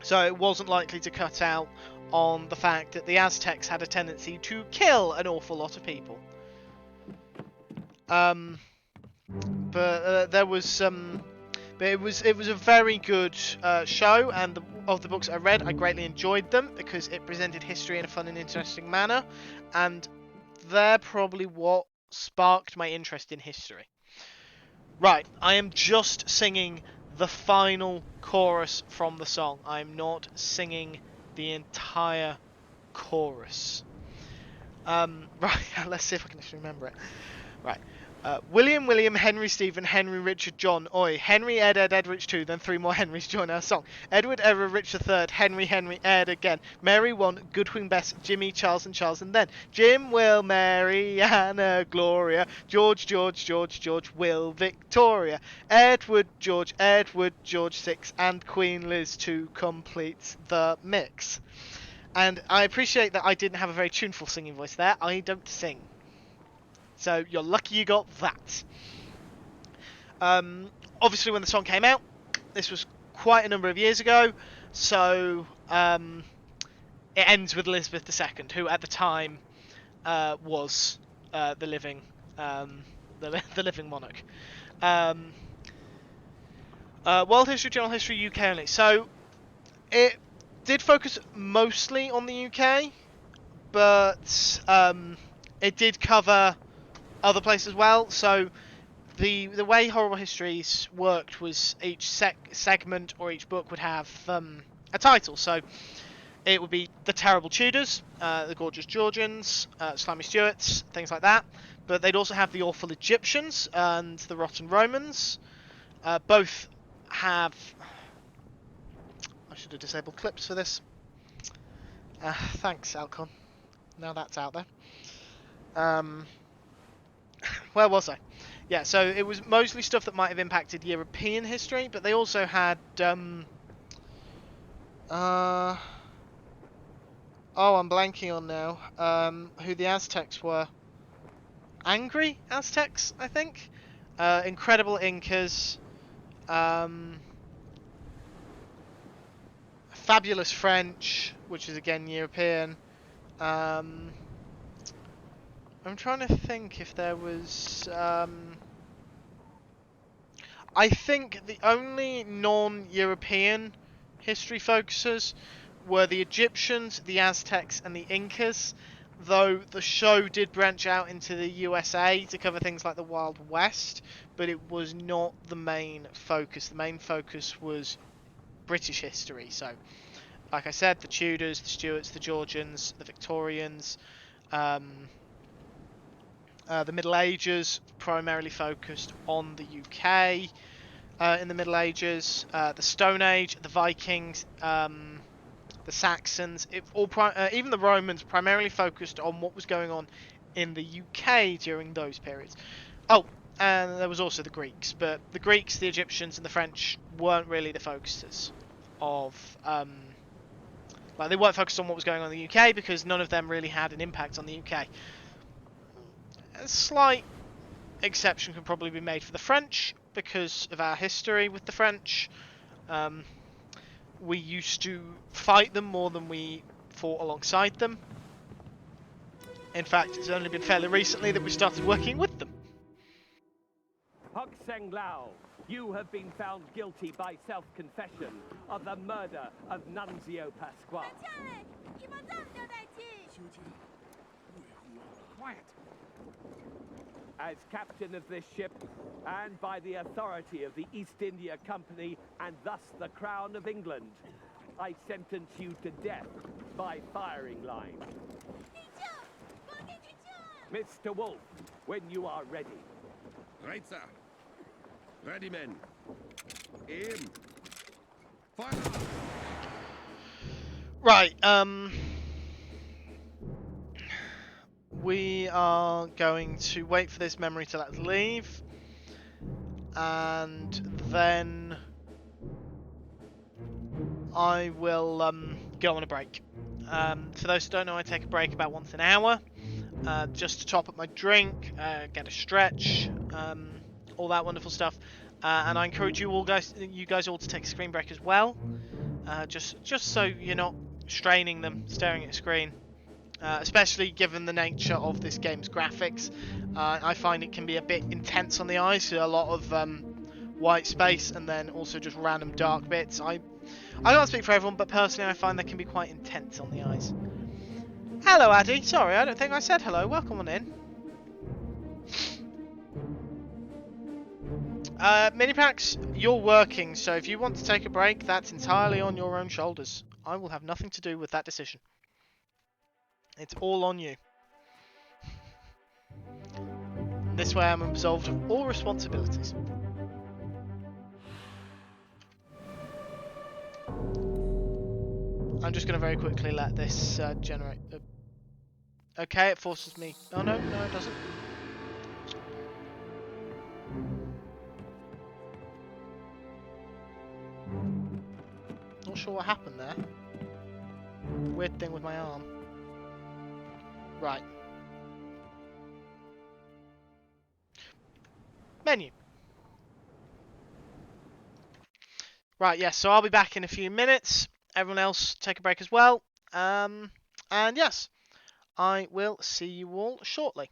So it wasn't likely to cut out on the fact that the Aztecs had a tendency to kill an awful lot of people. but there was some. But it was a very good show, and of the books I read, I greatly enjoyed them because it presented history in a fun and interesting manner, and they're probably what sparked my interest in history. Right, I am just singing the final chorus from the song. I'm not singing the entire chorus. Right, let's see if I can just remember it. Right. William, William, Henry, Stephen, Henry, Richard, John, Oi, Henry, Ed, Ed, Edrich 2, then 3 more Henrys join our song. Edward, Edward, Richard III, Henry, Henry, Ed again. Mary 1, Goodwin, Bess, Jimmy, Charles, and then Jim, Will, Mary, Anna, Gloria, George, George, George, George, Will, Victoria, Edward, George, 6, and Queen Liz to complete the mix. And I appreciate that I didn't have a very tuneful singing voice there. I don't sing. So you're lucky you got that. Obviously, when the song came out, this was quite a number of years ago. So it ends with Elizabeth II, who at the time was the living monarch. World history, general history, UK only. So it did focus mostly on the UK, but it did cover other places as well. So the way Horrible Histories worked was each segment or each book would have a title. So it would be The Terrible Tudors, The Gorgeous Georgians, Slimy Stuarts, things like that. But they'd also have The Awful Egyptians and The Rotten Romans. Both have... I should have disabled clips for this. Thanks, Alcon. Now that's out there. Where was I? Yeah, so it was mostly stuff that might have impacted European history, but they also had oh, I'm blanking on now. Who the Aztecs were. Angry Aztecs, I think. Incredible Incas. Fabulous French, which is again European. I'm trying to think if there was... I think the only non-European history focuses were the Egyptians, the Aztecs, and the Incas, though the show did branch out into the USA to cover things like the Wild West, but it was not the main focus. The main focus was British history. So, like I said, the Tudors, the Stuarts, the Georgians, the Victorians, the Middle Ages, primarily focused on the UK. In the Middle Ages, the Stone Age, the Vikings, the Saxons, even the Romans, primarily focused on what was going on in the UK during those periods. Oh, and there was also the Greeks, but the Greeks, the Egyptians, and the French weren't really the focuses of... like, they weren't focused on what was going on in the UK because none of them really had an impact on the UK. A slight exception could probably be made for the French because of our history with the French. We used to fight them more than we fought alongside them. In fact, it's only been fairly recently that we started working with them. Hok Seng Lao, you have been found guilty by self-confession of the murder of Nunzio Pasquale. Quiet. As captain of this ship, and by the authority of the East India Company, and thus the Crown of England, I sentence you to death by firing line. Mr. Wolf, when you are ready. Right, sir. Ready, men. Aim. Fire! Right, we are going to wait for this memory to let us leave, and then I will go on a break. For those who don't know, I take a break about once an hour, just to top up my drink, get a stretch, all that wonderful stuff. And I encourage you guys all to take a screen break as well, just so you're not straining them, staring at a screen. especially given the nature of this game's graphics. I find it can be a bit intense on the eyes, so a lot of white space and then also just random dark bits. I can't speak for everyone, but personally I find they can be quite intense on the eyes. Hello, Addy. Sorry, I don't think I said hello. Welcome on in. Minipacks, you're working, so if you want to take a break, that's entirely on your own shoulders. I will have nothing to do with that decision. It's all on you. This way I'm absolved of all responsibilities. I'm just going to very quickly let this generate... Okay, it forces me... Oh no, no it doesn't. Not sure what happened there. Weird thing with my arm. Right. Menu. Right, yes, so I'll be back in a few minutes. Everyone else take a break as well. And yes, I will see you all shortly.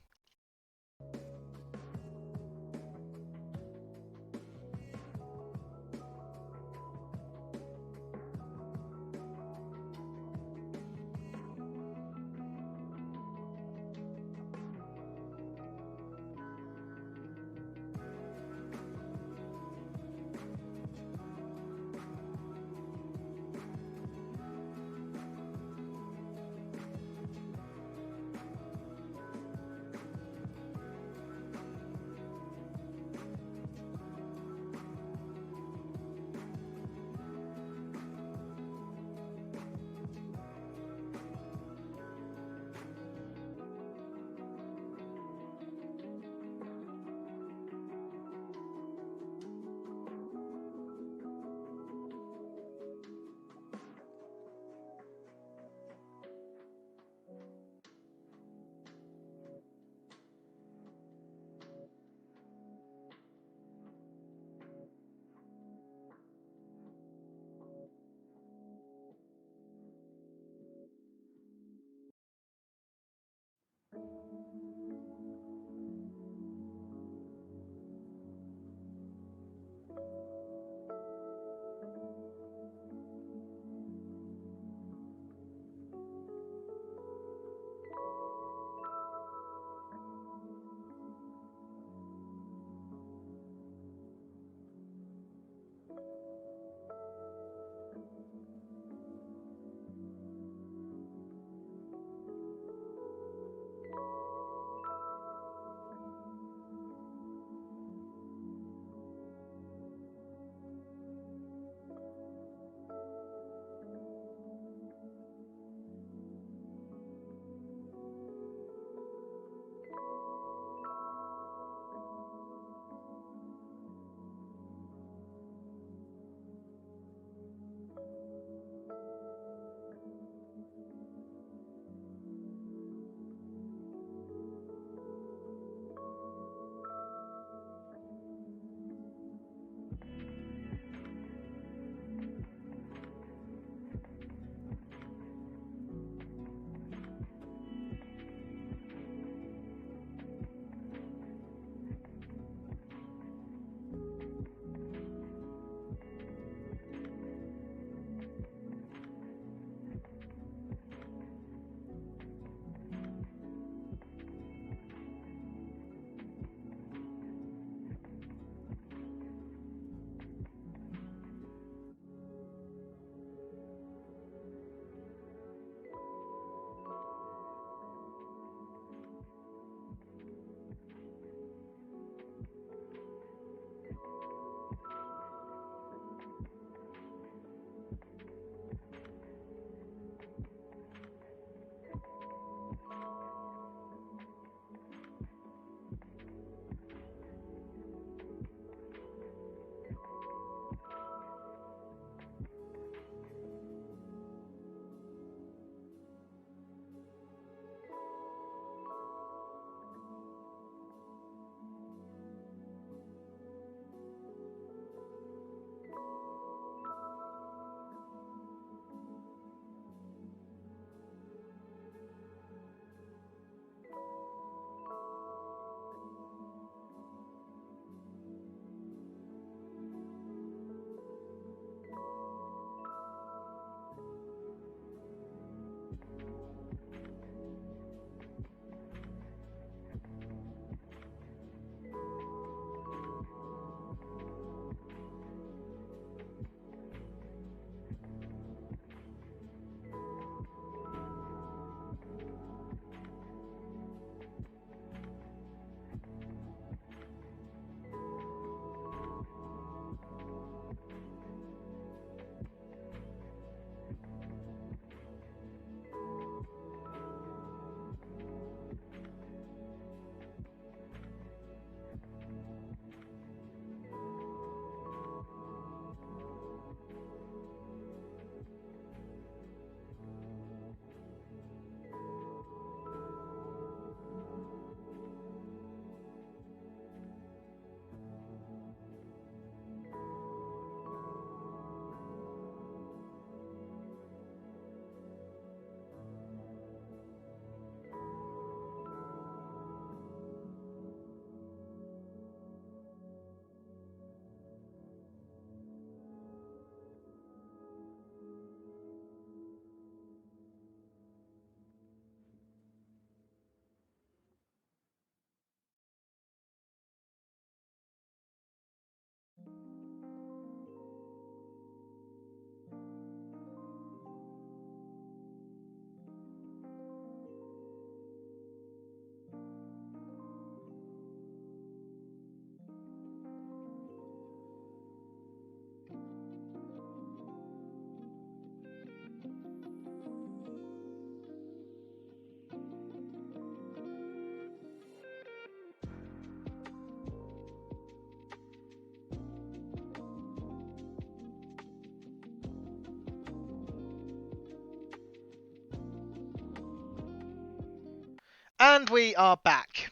And we are back.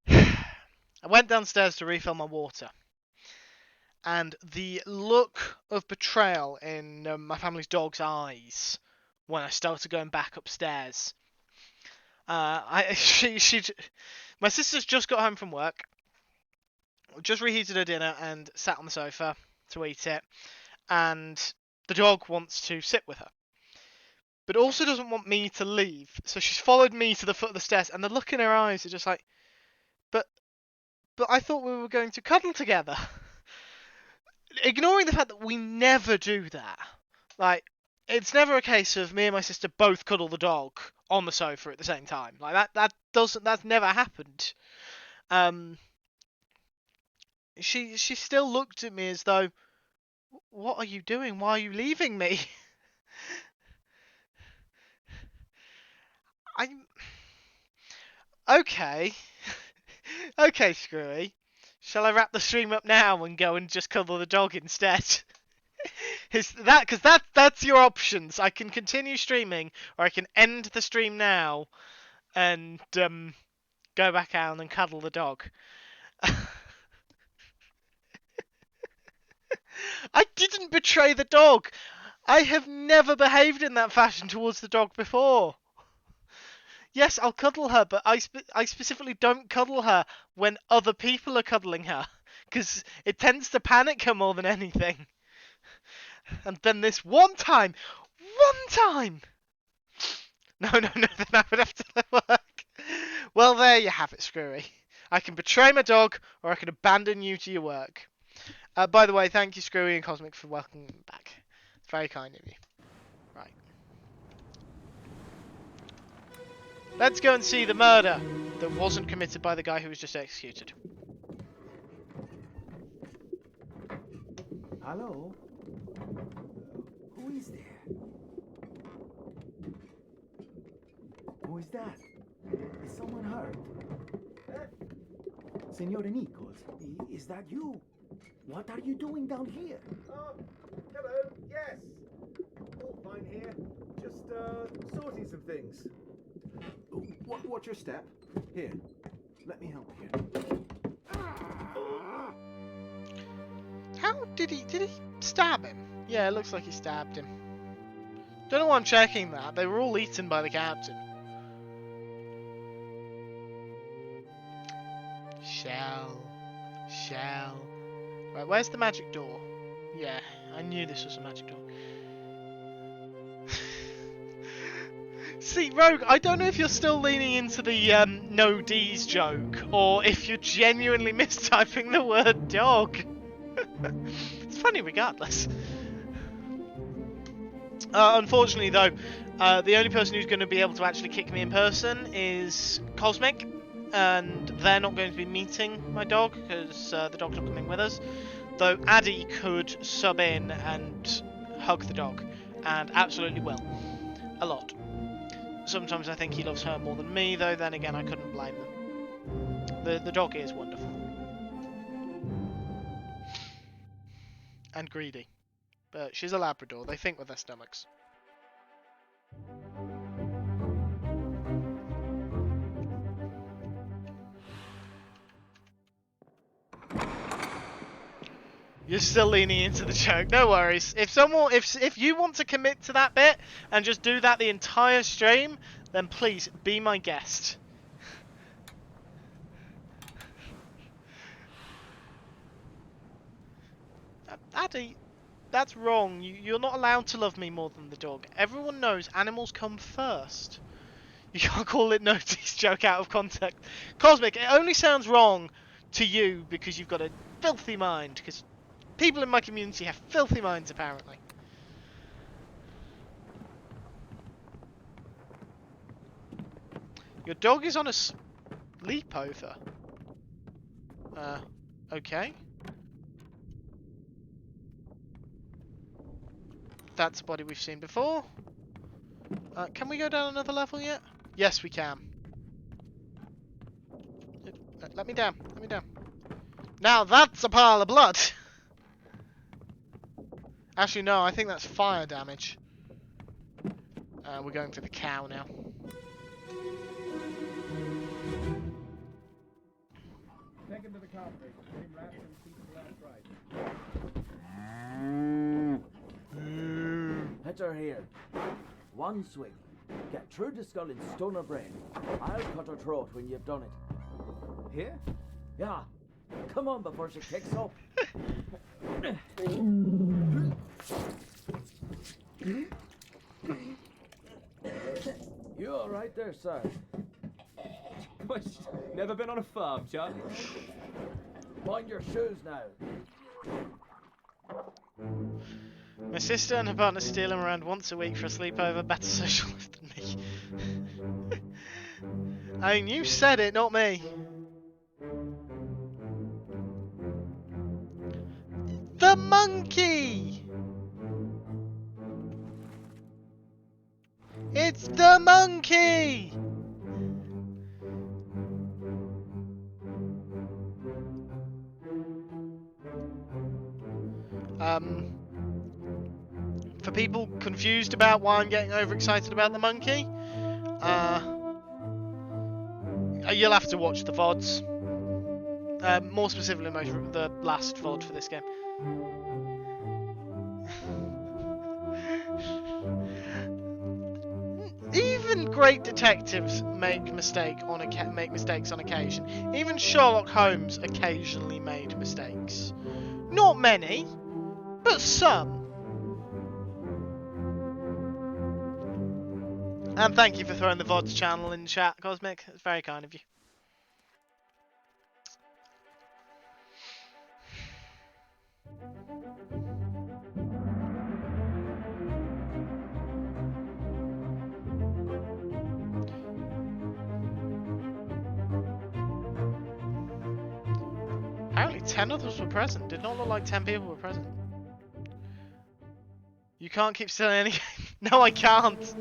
I went downstairs to refill my water. And the look of betrayal in my family's dog's eyes when I started going back upstairs. My sister's just got home from work, just reheated her dinner and sat on the sofa to eat it. And the dog wants to sit with her, but also doesn't want me to leave. So she's followed me to the foot of the stairs, and the look in her eyes is just like, but I thought we were going to cuddle together. Ignoring the fact that we never do that. Like, it's never a case of me and my sister both cuddle the dog on the sofa at the same time. Like that's never happened. She still looked at me as though, what are you doing? Why are you leaving me? I'm okay. Okay, Screwy. Shall I wrap the stream up now and go and just cuddle the dog instead? Because that's your options. I can continue streaming, or I can end the stream now and go back out and cuddle the dog. I didn't betray the dog. I have never behaved in that fashion towards the dog before. Yes, I'll cuddle her, but I specifically don't cuddle her when other people are cuddling her, because it tends to panic her more than anything. And then this one time! No, then I would have to work. Well, there you have it, Screwy. I can betray my dog, or I can abandon you to your work. By the way, thank you, Screwy and Cosmic, for welcoming me back. It's very kind of you. Right. Let's go and see the murder that wasn't committed by the guy who was just executed. Hello? Who is there? Who is that? Is someone hurt? Signore Nichols, is that you? What are you doing down here? Hello, yes. All fine here. Just, sorting some things. Watch your step. Here, let me help you. How did he stab him? Yeah, it looks like he stabbed him. Don't know why I'm checking that. They were all eaten by the captain. Shell. Right, where's the magic door? Yeah, I knew this was a magic door. See, Rogue, I don't know if you're still leaning into the no D's joke, or if you're genuinely mistyping the word dog. It's funny regardless. Unfortunately, though, the only person who's going to be able to actually kick me in person is Cosmic, and they're not going to be meeting my dog because the dog's not coming with us. Though Addy could sub in and hug the dog, and absolutely will. A lot. Sometimes I think he loves her more than me, though then again I couldn't blame them. The dog is wonderful. And greedy. But she's a Labrador, they think with their stomachs. You're still leaning into the joke. No worries. If you want to commit to that bit and just do that the entire stream, then please be my guest. Addy, that's wrong. You're not allowed to love me more than the dog. Everyone knows animals come first. You can't call it Noti's joke out of context. Cosmic, it only sounds wrong to you because you've got a filthy mind. Because people in my community have filthy minds, apparently. Your dog is on a sleepover. Okay. That's a body we've seen before. Can we go down another level yet? Yes, we can. Let me down. Let me down. Now that's a pile of blood. Actually, no, I think that's fire damage. We're going for the cow now. top, mate. Aim left and keep the left right. Hit her here. One swing. Get through the skull and stone her brain. I'll cut her throat when you've done it. Here? Yeah. Come on before she kicks up. You all right there, sir? Never been on a farm, Chuck? Mind your shoes now. My sister and her partner steal him around once a week for a sleepover. Better socialist than me. I mean, you said it, not me. The monkey! It's the monkey! For people confused about why I'm getting overexcited about the monkey, you'll have to watch the VODs. More specifically, the last VOD for this game. Even great detectives make mistakes on occasion. Even Sherlock Holmes occasionally made mistakes. Not many, but some. And thank you for throwing the VODs channel in chat, Cosmic. It's very kind of you. Apparently 10 others were present. Did not look like 10 people were present. You can't keep still in any game. No, I can't.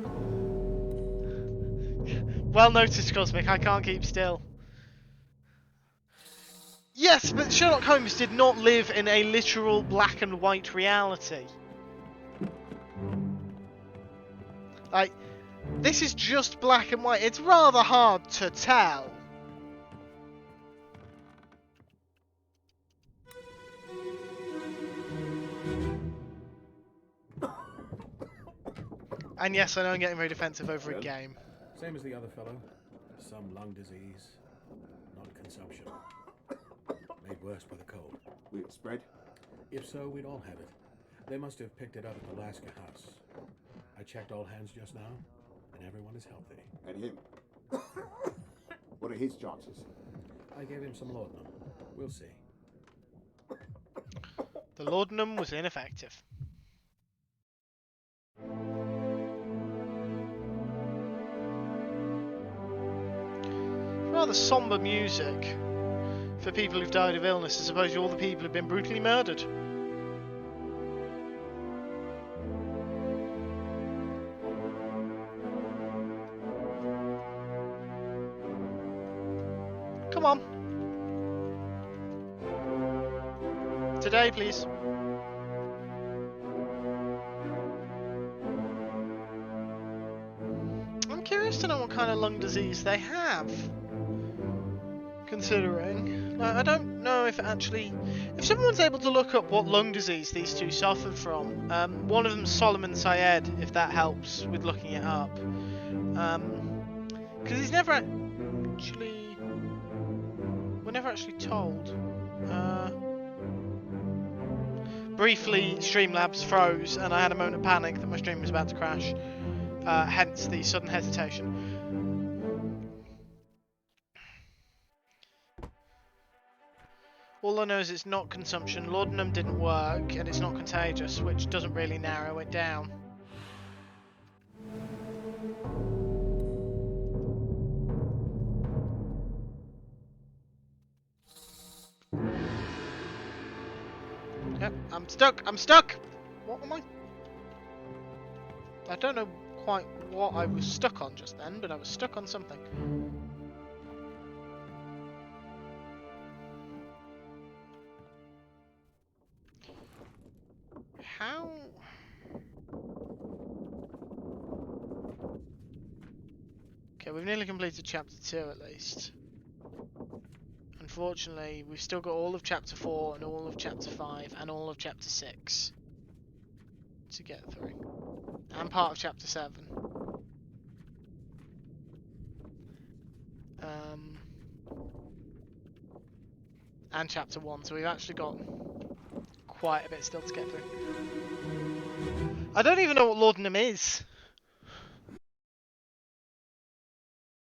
Well noticed, Cosmic. I can't keep still. Yes, but Sherlock Holmes did not live in a literal black and white reality. Like, this is just black and white. It's rather hard to tell. And yes, I know I'm getting very defensive over a game. Same as the other fellow. Some lung disease, not consumption. Made worse by the cold. Will it spread? If so, we'd all have it. They must have picked it up at the Alaska house. I checked all hands just now, and everyone is healthy. And him? What are his chances? I gave him some laudanum. We'll see. The laudanum was ineffective. Rather somber music for people who've died of illness as opposed to all the people who've been brutally murdered. Come on. Today, please. I'm curious to know what kind of lung disease they have. Considering, like, I don't know if someone's able to look up what lung disease these two suffered from. One of them's Solomon Syed, if that helps with looking it up. Because he's never actually, we're never actually told. Briefly, Streamlabs froze, and I had a moment of panic that my stream was about to crash. Hence the sudden hesitation. All I know is it's not consumption, laudanum didn't work, and it's not contagious, which doesn't really narrow it down. Yep, I'm stuck! What am I? I don't know quite what I was stuck on just then, but I was stuck on something. How? Okay, we've nearly completed chapter 2 at least. And unfortunately, we've still got all of Chapter 4 and all of Chapter 5 and all of Chapter 6 to get through. And part of Chapter 7. And Chapter 1, so we've actually got quite a bit still to get through. I don't even know what laudanum is.